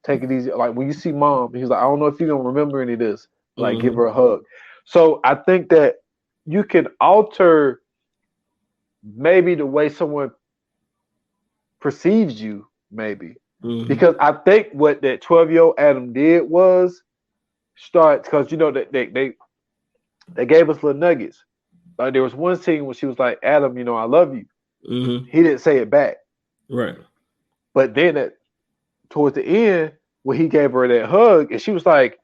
take it easy. Like when you see mom, he's like, I don't know if you're gonna remember any of this. Like, give her a hug. So I think that you can alter maybe the way someone perceives you, maybe. Mm-hmm. Because I think what that 12-year-old Adam did was start, because they gave us little nuggets. Like there was one scene when she was like, Adam, I love you. Mm-hmm. He didn't say it back. Right. But then towards the end, when he gave her that hug, and she was like,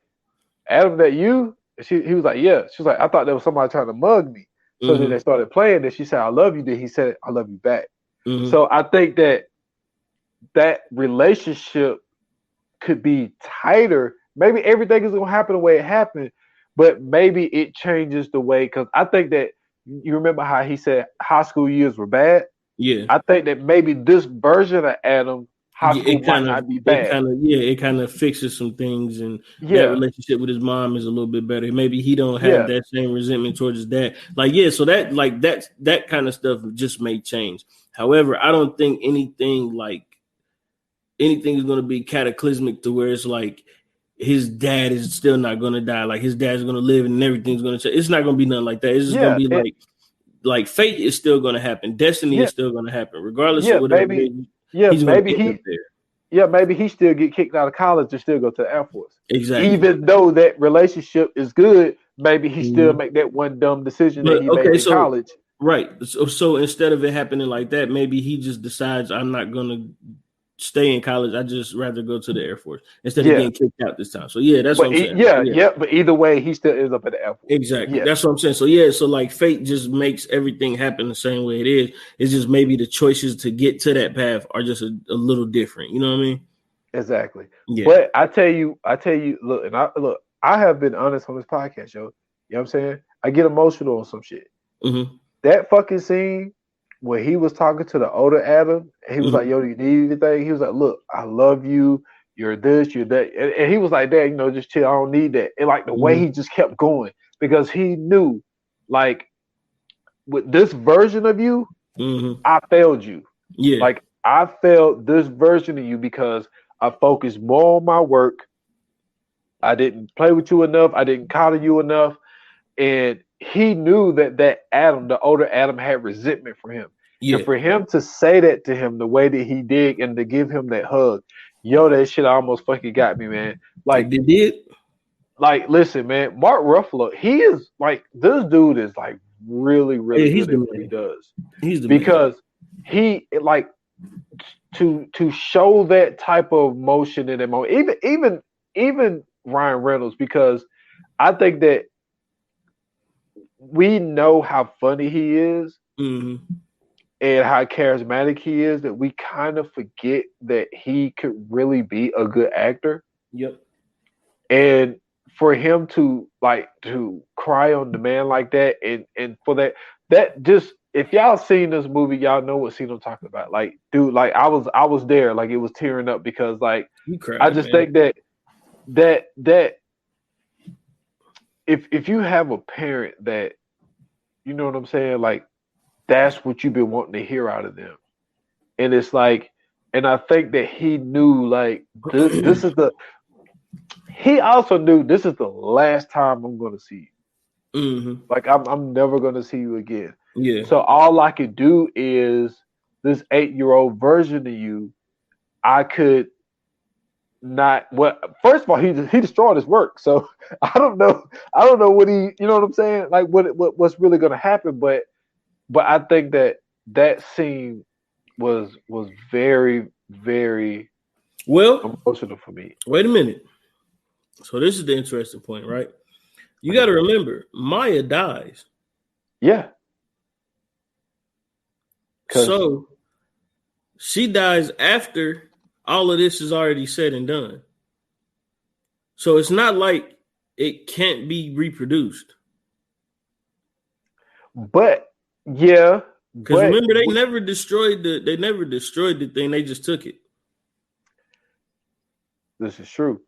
Adam, that you? He was like, yeah. She was like, I thought there was somebody trying to mug me. So then they started playing, and she said, I love you. Then he said, I love you back. Mm-hmm. So I think that relationship could be tighter. Maybe everything is going to happen the way it happened, but maybe it changes the way, because I think that you remember how he said high school years were bad? Yeah. I think that maybe this version of Adam, high school might not be bad. It kind of fixes some things, and that Yeah, relationship with his mom is a little bit better. Maybe he don't have yeah, that same resentment towards his dad. Like, yeah, so that kind of stuff just may change. However, I don't think anything is going to be cataclysmic to where it's like his dad is still not going to die. Like his dad's going to live and everything's going to change. It's not going to be nothing like that. It's just going to be like fate is still going to happen. Destiny is still going to happen, regardless of whatever. He's maybe get up there. Yeah, maybe he still get kicked out of college and still go to the Air Force. Exactly. Even though that relationship is good, maybe he still make that one dumb decision that he made in college. Right. So instead of it happening like that, maybe he just decides I'm not going to stay in college. I just rather go to the Air Force instead of getting kicked out this time. So that's what I'm saying. But either way, he still ends up at the Air Force. Exactly. That's what I'm saying. So like fate just makes everything happen the same way it is. It's just maybe the choices to get to that path are just a little different. You know what I mean? Exactly. Yeah. But I tell you, look, I have been honest on this podcast, yo. You know what I'm saying? I get emotional on some shit. Mm-hmm. That fucking scene when he was talking to the older Adam, and he was like, yo, do you need anything? He was like, look, I love you. You're this, you're that. And he was like, Dad, just chill. I don't need that. And like the way he just kept going, because he knew, like, with this version of you, I failed you. Yeah. Like, I failed this version of you because I focused more on my work. I didn't play with you enough. I didn't coddle you enough. And he knew that Adam, the older Adam, had resentment for him. Yeah. And for him to say that to him the way that he did and to give him that hug, that shit almost fucking got me, man. Like, it did. Like, listen, man, Mark Ruffalo, he is like, this dude is like really, really good at what he does. He's the because man. He like to show that type of motion in that moment. Even Ryan Reynolds, because I think that we know how funny he is and how charismatic he is, that we kind of forget that he could really be a good actor. Yep. And for him to cry on demand like that, and for that just, if y'all seen this movie, y'all know what scene I'm talking about. Like, dude, like I was there, like it was tearing up, because like I just think that if you have a parent that, you know what I'm saying, like that's what you've been wanting to hear out of them. And it's like, and I think that he knew, like, this is he also knew this is the last time I'm going to see you. Like, I'm never going to see you again. Yeah. So all I could do is this 8-year-old version of you, I could not, first of all, he destroyed his work. So I don't know what he, you know what I'm saying? Like what's really going to happen. But I think that scene was very, very emotional for me. Wait a minute. So this is the interesting point, right? You got to remember, Maya dies. Yeah. So she dies after all of this is already said and done. So it's not like it can't be reproduced. But yeah, because remember, they never destroyed the thing. They just took it. This is true.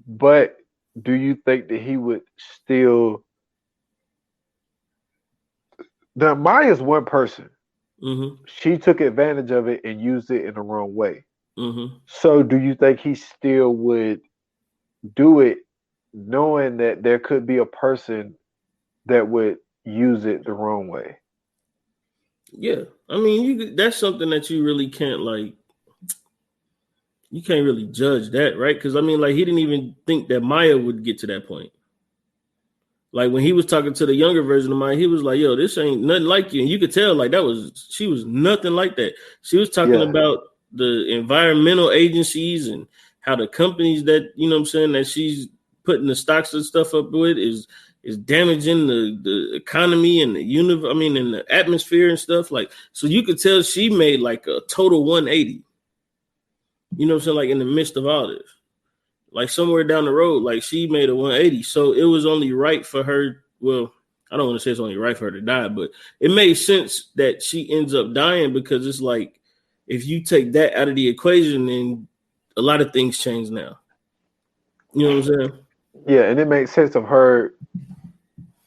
But do you think that he would still? Now, Maya's one person. She took advantage of it and used it in the wrong way. So do you think he still would do it knowing that there could be a person that would use it the wrong way? Yeah. I mean, that's something that you really can't, like, you can't really judge that, right? Because, I mean, like, he didn't even think that Maya would get to that point. Like, when he was talking to the younger version of Maya, he was like, yo, this ain't nothing like you. And you could tell, like, she was nothing like that. She was talking about the environmental agencies and how the companies that, you know what I'm saying, that she's putting the stocks and stuff up with is damaging the economy and and the atmosphere and stuff. Like, so you could tell she made like a total 180. You know what I'm saying? Like, in the midst of all this. Like, somewhere down the road, like, she made a 180. So it was only right for her. Well, I don't want to say it's only right for her to die, but it made sense that she ends up dying, because it's like, if you take that out of the equation, then a lot of things change now. You know what I'm saying? Yeah, and it makes sense of her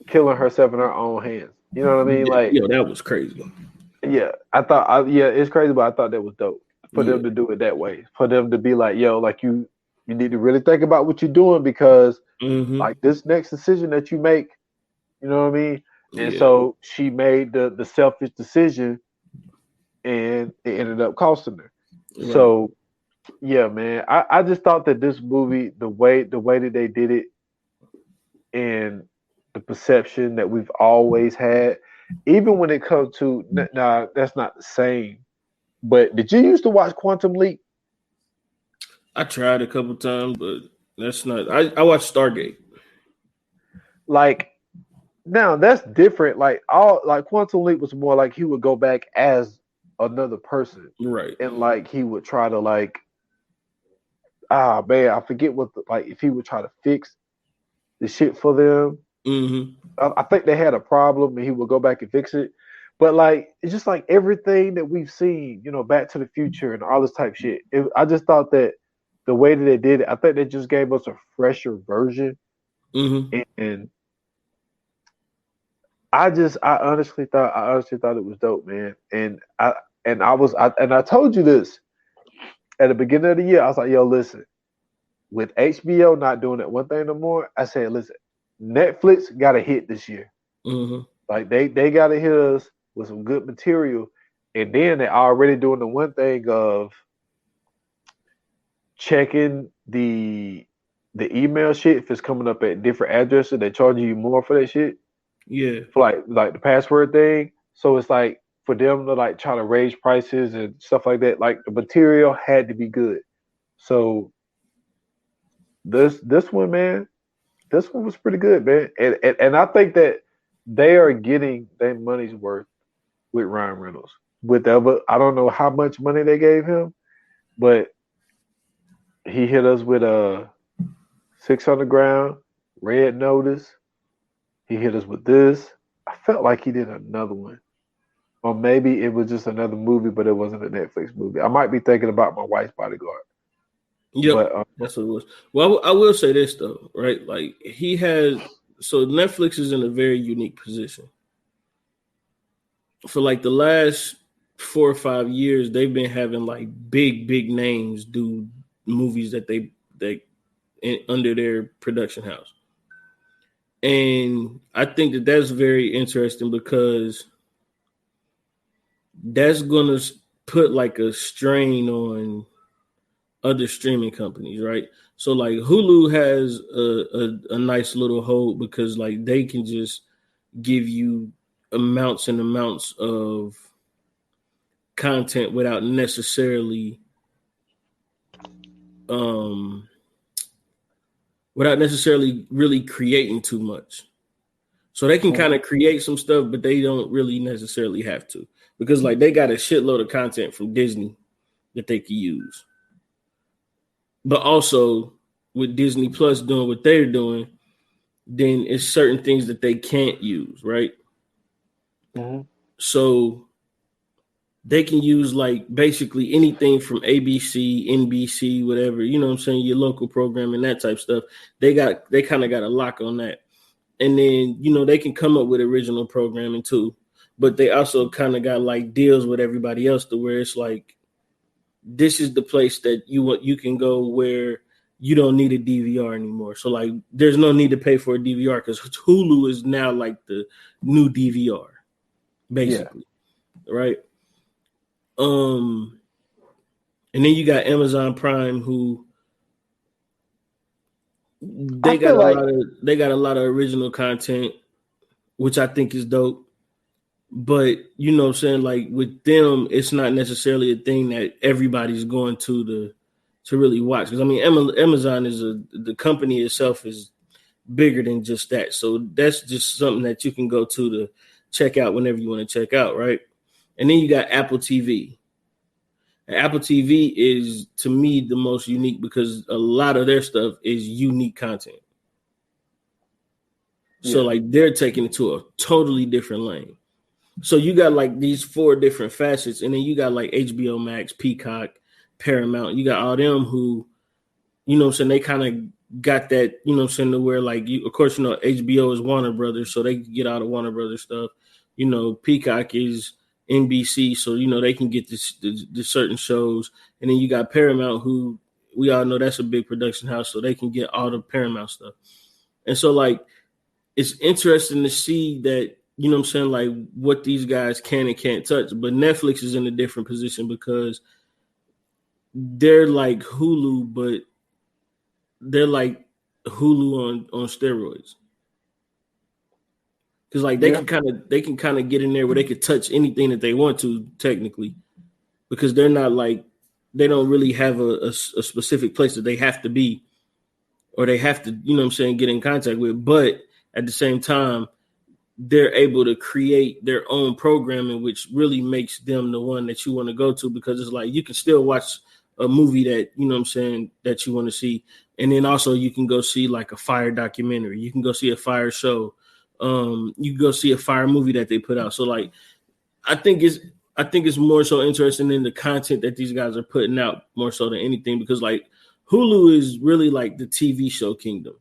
killing herself in her own hands. You know what I mean? Like, yo, that was crazy. Yeah, it's crazy, but I thought that was dope for them to do it that way. For them to be like, yo, like you need to really think about what you're doing because like this next decision that you make, you know what I mean? And so she made the selfish decision and it ended up costing her. Right. So yeah, man. I just thought that this movie, the way that they did it and the perception that we've always had, even when it comes to nah, that's not the same. But did you used to watch Quantum Leap? I tried a couple times, but that's not. I watched Stargate. Like now, that's different. Like Quantum Leap was more like he would go back as another person, right? And like he would try to like, man, I forget if he would try to fix the shit for them. I think they had a problem, and he would go back and fix it. But like, it's just like everything that we've seen, you know, Back to the Future and all this type shit. I just thought that the way that they did it, I think they just gave us a fresher version. And I honestly thought it was dope, man. And I told you this at the beginning of the year. I was like, yo, listen, with HBO not doing that one thing no more, I said, listen, Netflix got a hit this year. Like they got to hit us with some good material, and then they're already doing the one thing of checking the email shit if it's coming up at different addresses. They charge you more for that shit. Yeah, for like the password thing. So it's like for them to like try to raise prices and stuff like that. Like the material had to be good. So this one, man, this one was pretty good, man. And I think that they are getting their money's worth with Ryan Reynolds. I don't know how much money they gave him, but he hit us with a 600 Ground, Red Notice. He hit us with this. I felt like he did another one. Or maybe it was just another movie, but it wasn't a Netflix movie. I might be thinking about My Wife's Bodyguard. Yep, that's what it was. Well, I will say this though, right? Like so Netflix is in a very unique position. For like the last 4 or 5 years, they've been having like big names do movies that they under their production house. And I think that that's very interesting because that's going to put like a strain on other streaming companies, right? So like Hulu has a nice little hold because like they can just give you amounts and amounts of content without necessarily really creating too much. So they can kind of create some stuff, but they don't really necessarily have to because like they got a shitload of content from Disney that they can use. But also with Disney Plus doing what they're doing, then it's certain things that they can't use, right? So they can use like basically anything from ABC, NBC, whatever, you know what I'm saying, your local programming, that type of stuff. They kind of got a lock on that. And then, you know, they can come up with original programming too. But they also kind of got like deals with everybody else to where it's like, this is the place that you can go where you don't need a DVR anymore. So like, there's no need to pay for a DVR because Hulu is now like the new DVR, basically, right? And then you got Amazon Prime, who they got a lot of original content, which I think is dope. But you know what I'm saying, like with them, it's not necessarily a thing that everybody's going to really watch. Because I mean, Amazon the company itself is bigger than just that. So that's just something that you can go to check out whenever you want to check out, right? And then you got Apple TV. And Apple TV is, to me, the most unique because a lot of their stuff is unique content. So like they're taking it to a totally different lane. So you got like these 4 different facets, and then you got like HBO Max, Peacock, Paramount. You got all them who, you know what I'm saying, they kind of got that, you know what I'm saying, to where like you, of course, you know, HBO is Warner Brothers, so they can get all the Warner Brothers stuff. You know, Peacock is NBC, so you know they can get the certain shows, and then you got Paramount, who we all know that's a big production house, so they can get all the Paramount stuff. And so like it's interesting to see that, you know what I'm saying, like what these guys can and can't touch. But Netflix is in a different position because they're like Hulu, but they're like Hulu on steroids. Because like they can kind of get in there where they could touch anything that they want to technically, because they're not like, they don't really have a specific place that they have to be, or they have to, you know what I'm saying, get in contact with. But at the same time, they're able to create their own programming, which really makes them the one that you want to go to, because it's like you can still watch a movie that, you know what I'm saying, that you want to see. And then also you can go see like a fire documentary. You can go see a fire show. You can go see a fire movie that they put out. So like, I think it's more so interesting in the content that these guys are putting out more so than anything, because like Hulu is really like the TV show kingdom.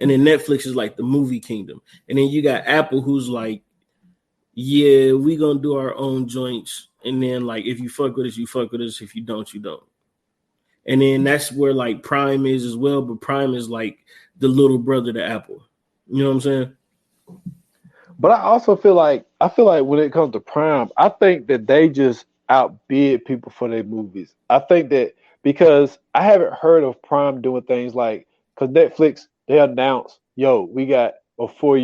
And then Netflix is like the movie kingdom. And then you got Apple, who's like, yeah, we gonna do our own joints. And then like, if you fuck with us, you fuck with us. If you don't, you don't. And then that's where like Prime is as well. But Prime is like the little brother to Apple. You know what I'm saying? But I also feel like when it comes to Prime, I think that they just outbid people for their movies. I think that because I haven't heard of Prime doing things like, because Netflix, they announced, yo, we got a 4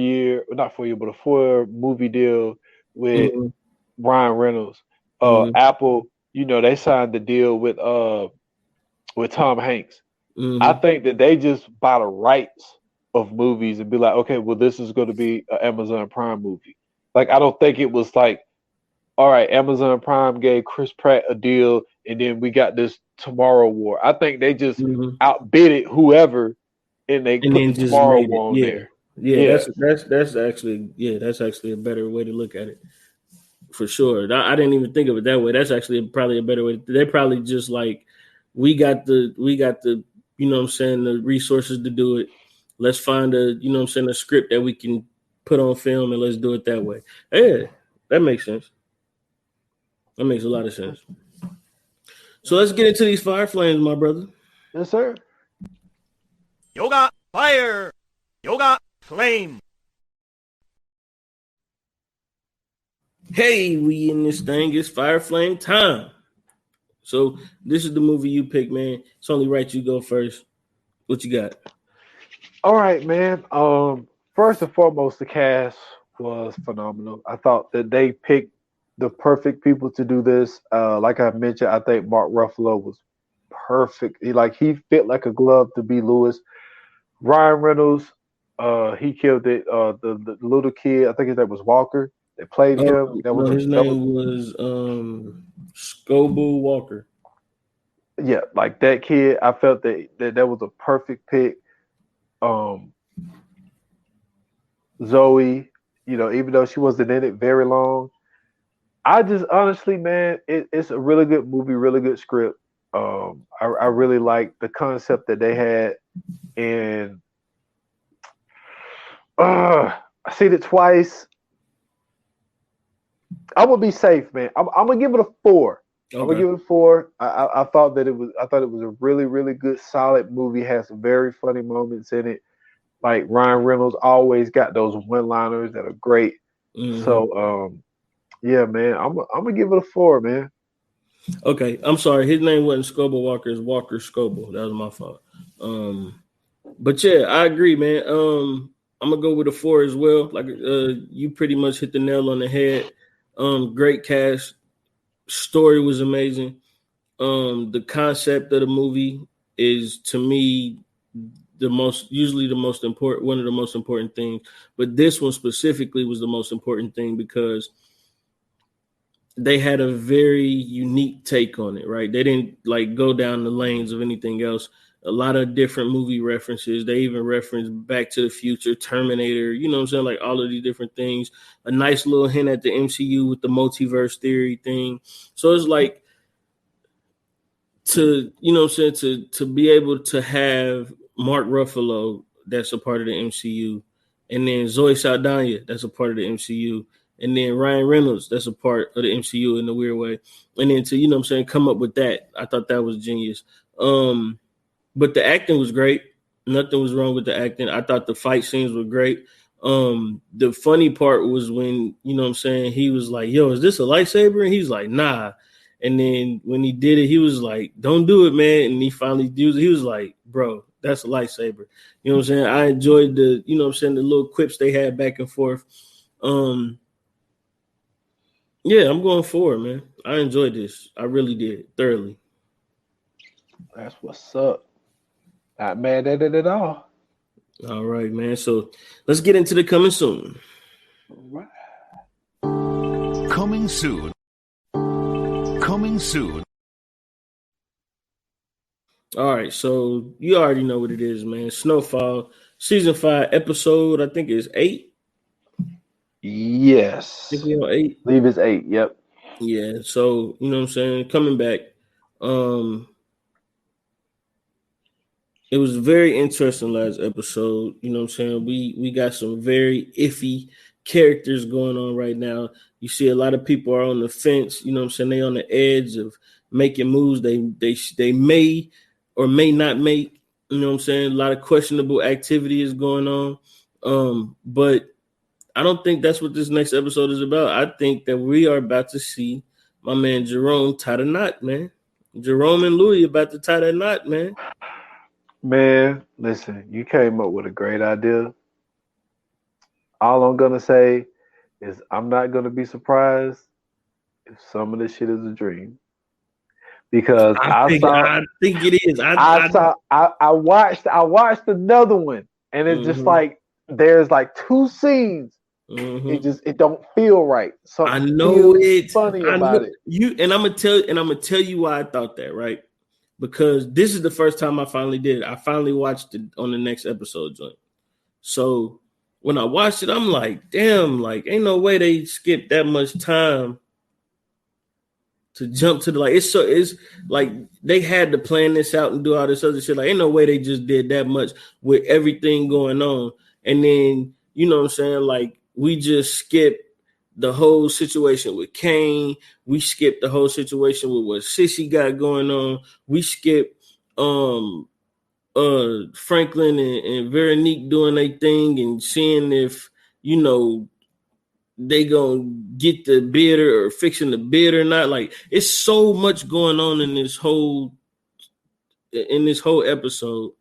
movie deal with Mm-hmm. Ryan Reynolds. Mm-hmm. Apple, you know, they signed the deal with Tom Hanks. I Mm-hmm. think that they just buy the rights of movies and be like, okay, well, this is going to be an Amazon Prime movie. Like, I don't think it was like, all right, Amazon Prime gave Chris Pratt a deal, and then we got this Tomorrow War. I think they just Mm-hmm. outbid it whoever, and they And put the then just Tomorrow made it. War on Yeah. there. Yeah, Yeah, that's actually a better way to look at it. For sure. I didn't even think of it that way. That's actually probably a better way. They probably just like, we got the, you know what I'm saying, the resources to do it. Let's find you know what I'm saying, a script that we can put on film, and let's do it that way. Yeah, that makes sense. That makes a lot of sense. So let's get into these fire flames, my brother. yes, sir. Yoga fire, yoga flame. Hey, we in this thing. It's fire flame time. So this is the movie you pick, man. It's only right you go first. What you got? All right, man. First and foremost, the cast was phenomenal. I thought that they picked the perfect people to do this. Like I mentioned, I think Mark Ruffalo was perfect. He fit like a glove to be Lewis. Ryan Reynolds, he killed it. The little kid, I think his name was Walker, that played him. No, his name was Scoble Walker. Yeah, like that kid. I felt that was a perfect pick. Um, Zoe, you know, even though she wasn't in it very long, I just honestly, man, it's a really good movie, really good script. I really like the concept that they had, and I seen it twice. I'm gonna be safe, man. I'm gonna give it a 4. I'm gonna Okay. give it a 4. I thought that it was. I thought it was a really, really good, solid movie. Has some very funny moments in it. Like Ryan Reynolds always got those one-liners that are great. Mm-hmm. So, yeah, man, I'm gonna give it a 4, man. Okay, I'm sorry. His name wasn't Scoble Walker. It's Walker Scoble. That was my fault. But yeah, I agree, man. I'm gonna go with a 4 as well. Like, you pretty much hit the nail on the head. Great cast. Story was amazing. The concept of the movie is, to me, usually the most important, one of the most important things. But this one specifically was the most important thing because they had a very unique take on it, right? They didn't like go down the lanes of anything else. a lot of different movie references. They even reference Back to the Future, Terminator, you know what I'm saying? Like all of these different things. A nice little hint at the MCU with the multiverse theory thing. So it's like to, you know what I'm saying, to be able to have Mark Ruffalo that's a part of the MCU, and then Zoe Saldana that's a part of the MCU, and then Ryan Reynolds that's a part of the MCU in a weird way, and then to, you know what I'm saying, come up with that. I thought that was genius. But the acting was great. Nothing was wrong with the acting. I thought the fight scenes were great. The funny part was when, you know what I'm saying, he was like, yo, is this a lightsaber? And he's like, nah. And then when he did it, he was like, don't do it, man. And he finally used it. He was like, bro, that's a lightsaber. You know what I'm saying? I enjoyed the, you know what I'm saying, the little quips they had back and forth. Yeah, I'm going for it, man. I enjoyed this. I really did, thoroughly. That's what's up. Not mad at it at all. All right, man. So let's get into the coming soon. All right. Coming soon. Coming soon. All right, so you already know what it is, man. Snowfall, season 5, episode, I think it's 8. Yes. I think we on 8. I believe it's 8, yep. Yeah, so, you know what I'm saying, coming back. It was a very interesting last episode. You know what I'm saying? We got some very iffy characters going on right now. You see a lot of people are on the fence. You know what I'm saying? They on the edge of making moves they may or may not make. You know what I'm saying? A lot of questionable activity is going on. But I don't think that's what this next episode is about. I think that we are about to see my man Jerome tie the knot, man. Jerome and Louis about to tie that knot, man. Man, listen, you came up with a great idea. All I'm going to say is I'm not going to be surprised if some of this shit is a dream. Because I think it is. I watched another one, and it's just like there's like 2 scenes. It don't feel right. I know it's funny about it. And I'm gonna tell you why I thought that, right? Because this is the first time I finally did it. I finally watched it on the next episode joint. So when I watched it, I'm like, damn, like ain't no way they skipped that much time to jump to the it's like they had to plan this out and do all this other shit. Like ain't no way they just did that much with everything going on. And then, you know what I'm saying, like we just skipped the whole situation with Kane. We skipped the whole situation with what Sissy got going on. We skipped Franklin and Veronique doing their thing and seeing if, you know, they gonna get the bid or fixing the bid or not. Like it's so much going on in this whole episode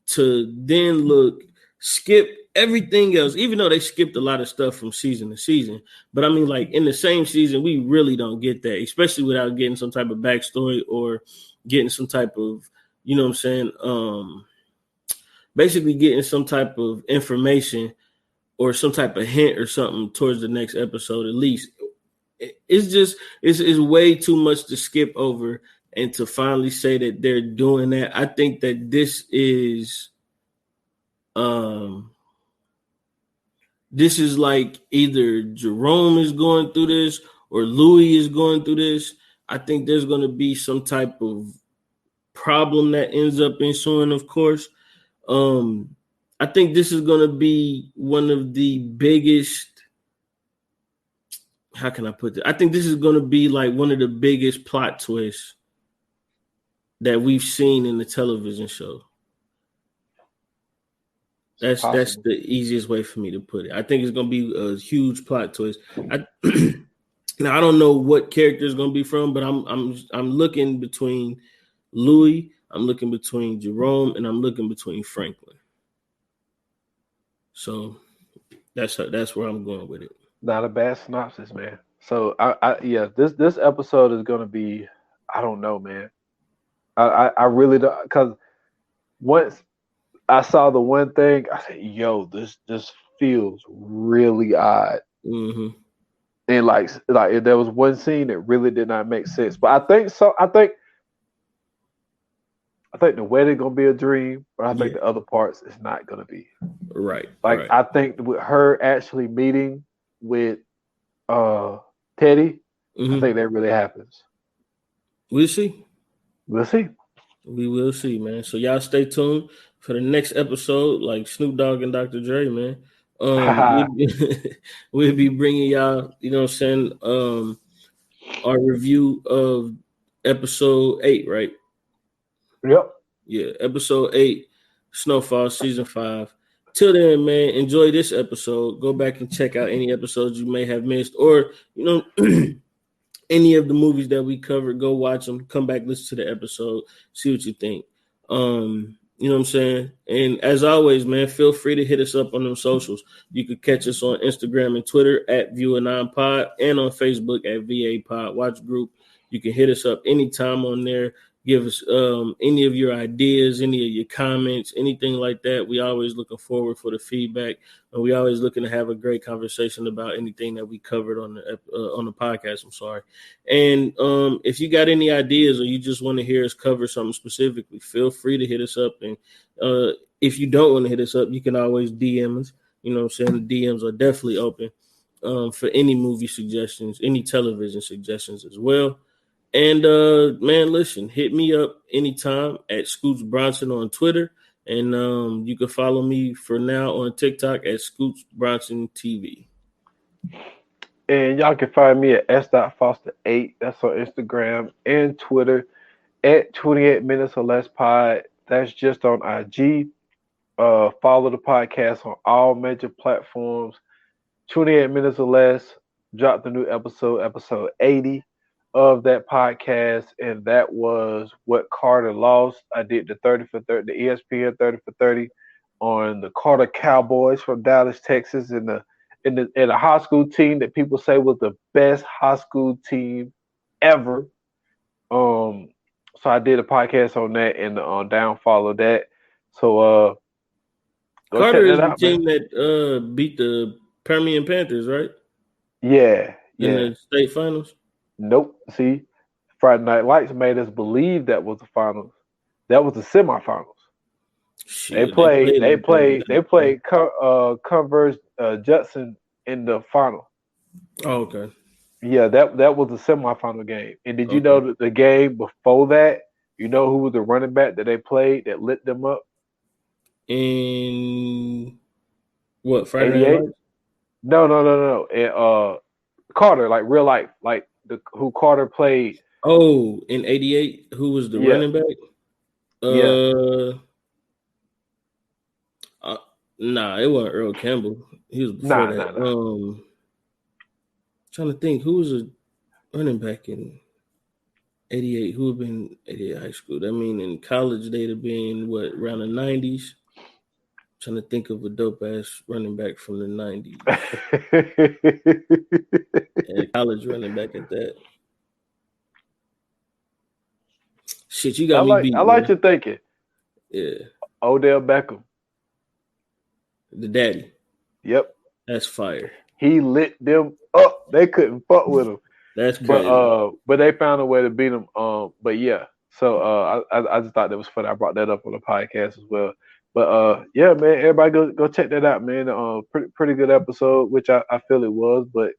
to then skip everything else, even though they skipped a lot of stuff from season to season. But I mean, like in the same season, we really don't get that, especially without getting some type of backstory or getting some type of, you know what I'm saying, basically getting some type of information or some type of hint or something towards the next episode. At least it's way too much to skip over, and to finally say that they're doing that, I think that this is like either Jerome is going through this or Louis is going through this. I think there's going to be some type of problem that ends up ensuing, of course. I think this is going to be one of the biggest, how can I put it? I think this is going to be like one of the biggest plot twists that we've seen in the television show. That's the easiest way for me to put it. I think it's going to be a huge plot twist. Now I don't know what character is going to be from, but I'm looking between Louis, I'm looking between Jerome, and I'm looking between Franklin. So that's where I'm going with it. Not a bad synopsis, man. So this episode is going to be, I don't know, man. I really don't, because once I saw the one thing, I said, yo, this feels really odd. Mm-hmm. And like there was one scene that really did not make sense. But I think I think the wedding gonna be a dream, but I think Yeah. the other parts is not gonna be. Right. Like Right. I think with her actually meeting with Teddy, I think that really happens. We'll see. We'll see. We will see, man. So y'all stay tuned for the next episode, like Snoop Dogg and Dr. Dre, man. We'll be bringing y'all, you know what I'm saying, our review of episode 8, right? Yep. Yeah, episode 8, Snowfall, season 5. Till then, man, enjoy this episode. Go back and check out any episodes you may have missed, or, you know, any of the movies that we covered. Go watch them. Come back, listen to the episode, see what you think. You know what I'm saying? And as always, man, feel free to hit us up on them socials. You could catch us on Instagram and Twitter at View9Pod and on Facebook at VA Pod Watch Group. You can hit us up anytime on there. Give us any of your ideas, any of your comments, anything like that. We always looking forward for the feedback, and we always looking to have a great conversation about anything that we covered on the podcast. I'm sorry. And if you got any ideas or you just want to hear us cover something specifically, feel free to hit us up. And if you don't want to hit us up, you can always DM us. You know what I'm saying? The DMs are definitely open for any movie suggestions, any television suggestions as well. And man, listen, hit me up anytime at Scoots Bronson on Twitter. And you can follow me for now on TikTok at Scoots Bronson TV. And y'all can find me at s.foster8. That's on Instagram and Twitter at 28 minutes or less pod. That's just on IG. Follow the podcast on all major platforms. 28 minutes or less. Dropped the new episode 80 of that podcast, and that was What Carter Lost. I did the 30 for 30, the ESPN 30 for 30 on the Carter Cowboys from Dallas, Texas, in a high school team that people say was the best high school team ever. So I did a podcast on that and the downfall of that. So go Carter check is that the out, team man. that beat the Permian Panthers, right? Yeah. In the state finals. Nope. See, Friday Night Lights made us believe that was the finals. That was the semifinals. Shit, They played Converse Judson in the final. Oh, okay. Yeah, that was the semifinal game. And did you Okay. know that the game before that, you know who was the running back that they played that lit them up? In what, Friday Night 88? Lights? No. And Carter, like real life, like who Carter played. Oh, in 88, who was the running back? Nah, it wasn't Earl Campbell. He was before that. Nah. Trying to think who was a running back in 88. Who had been 88 high school? I mean, in college they'd have been what, around the 90s. Trying to think of a dope ass running back from the 90s. And college running back at that. Shit, you got me beat. I like your thinking. Yeah. Odell Beckham. The daddy. Yep. That's fire. He lit them up. They couldn't fuck with him. That's crazy. But they found a way to beat him. But yeah. So I just thought that was funny. I brought that up on the podcast as well. But yeah, man, everybody go check that out, man. Pretty good episode, which I feel it was. But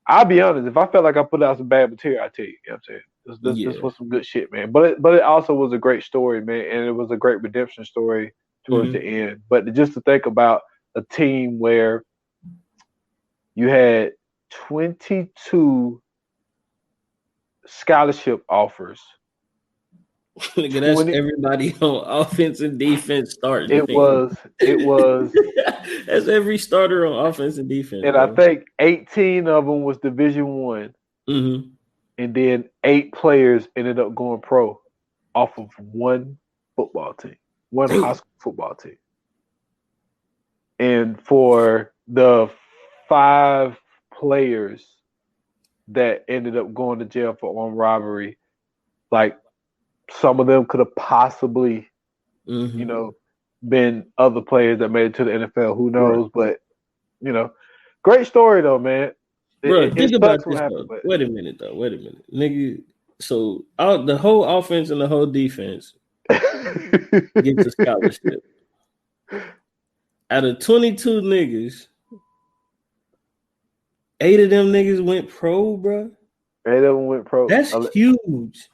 I'll be honest, if I felt like I put out some bad material, I tell you, you know what I'm saying? This was some good shit, man. But it also was a great story, man, and it was a great redemption story towards the end. But just to think about a team where you had 22 scholarship offers. Nigga, that's everybody on offense and defense starting. It was. That's every starter on offense and defense. And bro. I think 18 of them was Division I. Mm-hmm. And then 8 players ended up going pro off of one football team, one high school football team. And for the 5 players that ended up going to jail for armed robbery, like, some of them could have possibly, been other players that made it to the NFL. Who knows? Right. But, great story, though, man. Bro, think about this, though. Wait a minute. Nigga, so the whole offense and the whole defense gets a scholarship. Out of 22 niggas, 8 of them niggas went pro, bro. 8 of them went pro. That's huge.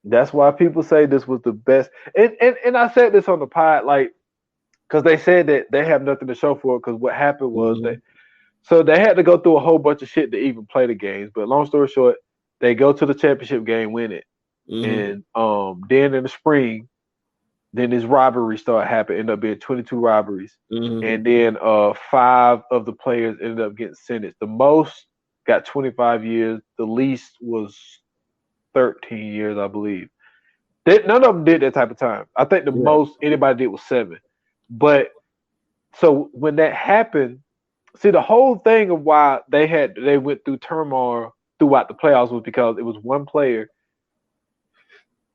That's why people say this was the best. And I said this on the pod, like, because they said that they have nothing to show for it. Because what happened was that, so they had to go through a whole bunch of shit to even play the games. But long story short, they go to the championship game, win it, and then in the spring, then this robbery started happening. Ended up being 22 robberies, and then 5 of the players ended up getting sentenced. The most got 25 years. The least was 13 years, I believe. None of them did that type of time. I think the most anybody did was 7. But so when that happened, see, the whole thing of why they went through turmoil throughout the playoffs was because it was one player.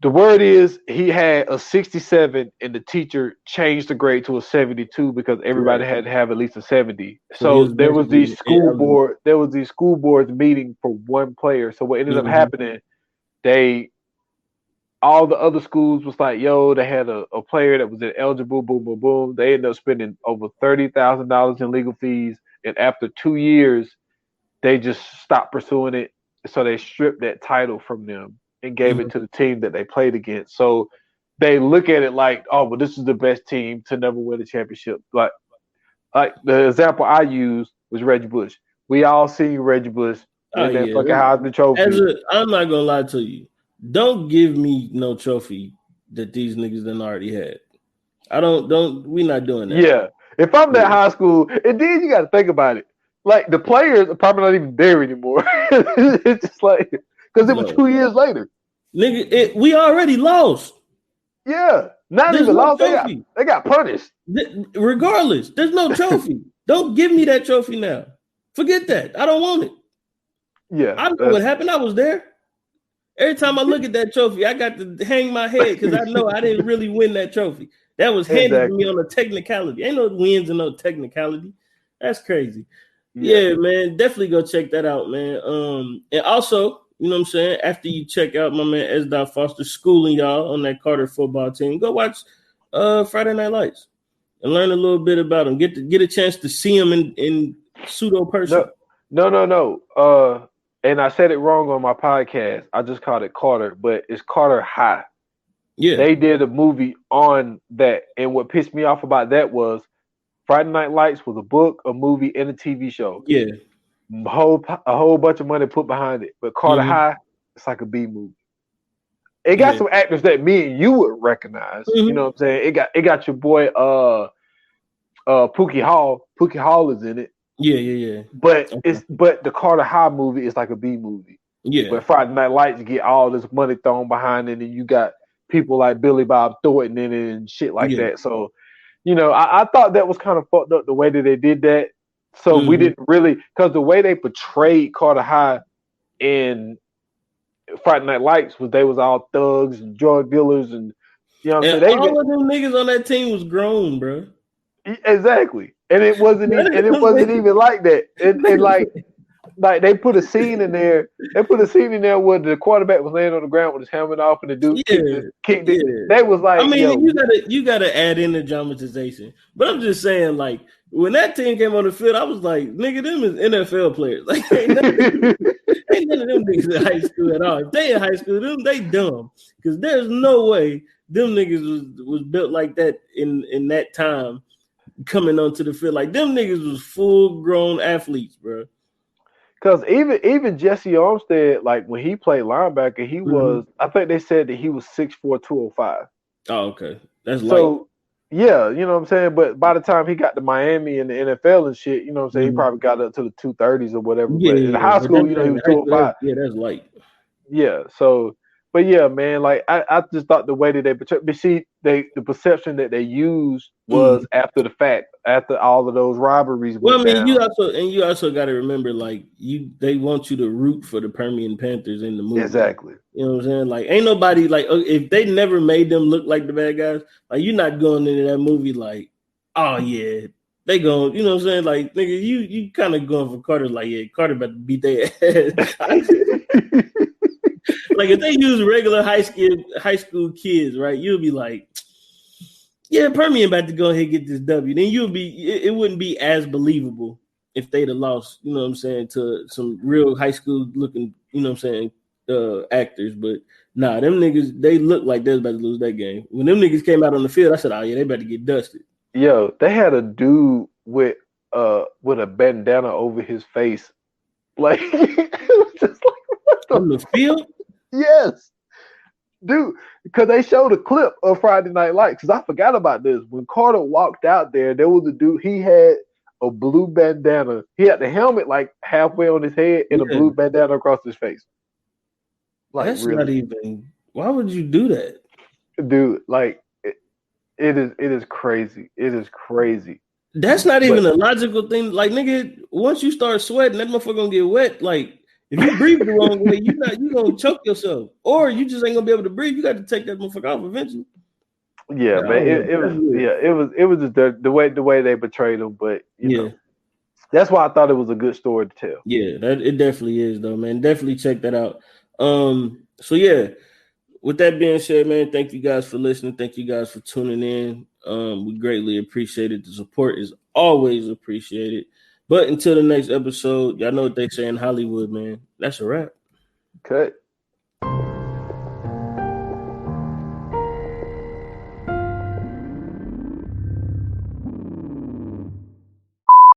The word is he had a 67 and the teacher changed the grade to a 72 because everybody had to have at least a 70. So there was these school boards meeting for one player. So what ended up happening, all the other schools was like, yo, they had a player that was ineligible, boom, boom, boom. They ended up spending over $30,000 in legal fees. And after 2 years, they just stopped pursuing it. So they stripped that title from them and gave it to the team that they played against. So they look at it like, oh, well, this is the best team to never win a championship. Like the example I used was Reggie Bush. We all seen Reggie Bush win that fucking Heisman Trophy. I'm not gonna lie to you. Don't give me no trophy that these niggas done already had. We're not doing that. Yeah. If I'm that high school, and then you got to think about it. Like, the players are probably not even there anymore. It's just like, because it was 2 years later. Nigga, we already lost. Yeah. Not even lost. They got punished. Regardless, there's no trophy. Don't give me that trophy now. Forget that. I don't want it. Yeah. I know what happened. I was there. Every time I look at that trophy, I got to hang my head because I know I didn't really win that trophy. That was handed to me on a technicality. Ain't no wins and no technicality. That's crazy. Yeah, man. Definitely go check that out, man. And also, you know what I'm saying? After you check out my man S. Foster schooling y'all on that Carter football team, go watch Friday Night Lights and learn a little bit about him. Get a chance to see him in pseudo person. No. And I said it wrong on my podcast. I just called it Carter, but it's Carter High. Yeah. They did a movie on that. And what pissed me off about that was Friday Night Lights was a book, a movie, and a TV show. Yeah. A whole bunch of money put behind it. But Carter High, it's like a B movie. It got some actors that me and you would recognize. You know what I'm saying? It got your boy Pookie Hall. Pookie Hall is in it. Yeah. But the Carter High movie is like a B movie. Yeah. But Friday Night Lights get all this money thrown behind it, and you got people like Billy Bob Thornton in it and shit like that. So, you know, I thought that was kind of fucked up the way that they did that. So we didn't really, because the way they portrayed Carter High in Friday Night Lights was they was all thugs and drug dealers and you know what I'm saying. All of them niggas on that team was grown, bro. Exactly. And it wasn't even like that. And like they put a scene in there. They put a scene in there where the quarterback was laying on the ground with his helmet off, and the dude kicked it. They was like, I mean, you gotta add in the dramatization. But I'm just saying, like, when that team came on the field, I was like, nigga, them is NFL players. Like, ain't none of them niggas in high school at all. If they in high school, they dumb. Because there's no way them niggas was built like that in that time. Coming onto the field, like them niggas was full grown athletes, bro. Because even Jesse Armstead, like when he played linebacker, he was. I think they said that he was 6'4", 205. Oh, okay, that's so. Yeah, you know what I'm saying. But by the time he got to Miami and the NFL and shit, you know what I'm saying, he probably got up to the 230s or whatever. Yeah, but in high school, you know, he was 205. Yeah, that's light. Yeah, so. But yeah, man, like I just thought the way that they portrayed, but see, the perception that they used was after the fact, after all of those robberies. Well, I mean, you also got to remember, like they want you to root for the Permian Panthers in the movie. Exactly. You know what I'm saying? Like, ain't nobody like if they never made them look like the bad guys, like you're not going into that movie like, oh yeah, they going, you know what I'm saying? Like, nigga, you kind of going for Carter, like, yeah, Carter about to beat their ass. Like if they use regular high school kids, right? You'll be like, yeah, Permian about to go ahead and get this W. Then it wouldn't be as believable if they'd have lost, you know what I'm saying, to some real high school looking, you know what I'm saying, actors. But nah, them niggas, they look like they was about to lose that game. When them niggas came out on the field, I said, oh yeah, they about to get dusted. Yo, they had a dude with a bandana over his face. Like it was just like what On the field? Yes. Dude, because they showed a clip of Friday Night Lights. Because I forgot about this. When Carter walked out there was a dude. He had a blue bandana. He had the helmet like halfway on his head and a blue bandana across his face. Like, that's really, not even. Why would you do that, dude? Like it is crazy. It is crazy. That's not even a logical thing. Like nigga, once you start sweating, that motherfucker gonna get wet. Like. If you breathe the wrong way, you gonna choke yourself, or you just ain't gonna be able to breathe. You got to take that motherfucker off eventually. Yeah, man. It was just the way they portrayed him, but you know, that's why I thought it was a good story to tell. Yeah, it definitely is though, man. Definitely check that out. So yeah, with that being said, man, thank you guys for listening. Thank you guys for tuning in. We greatly appreciate it. The support is always appreciated. But until the next episode, y'all know what they say in Hollywood, man. That's a wrap. Cut.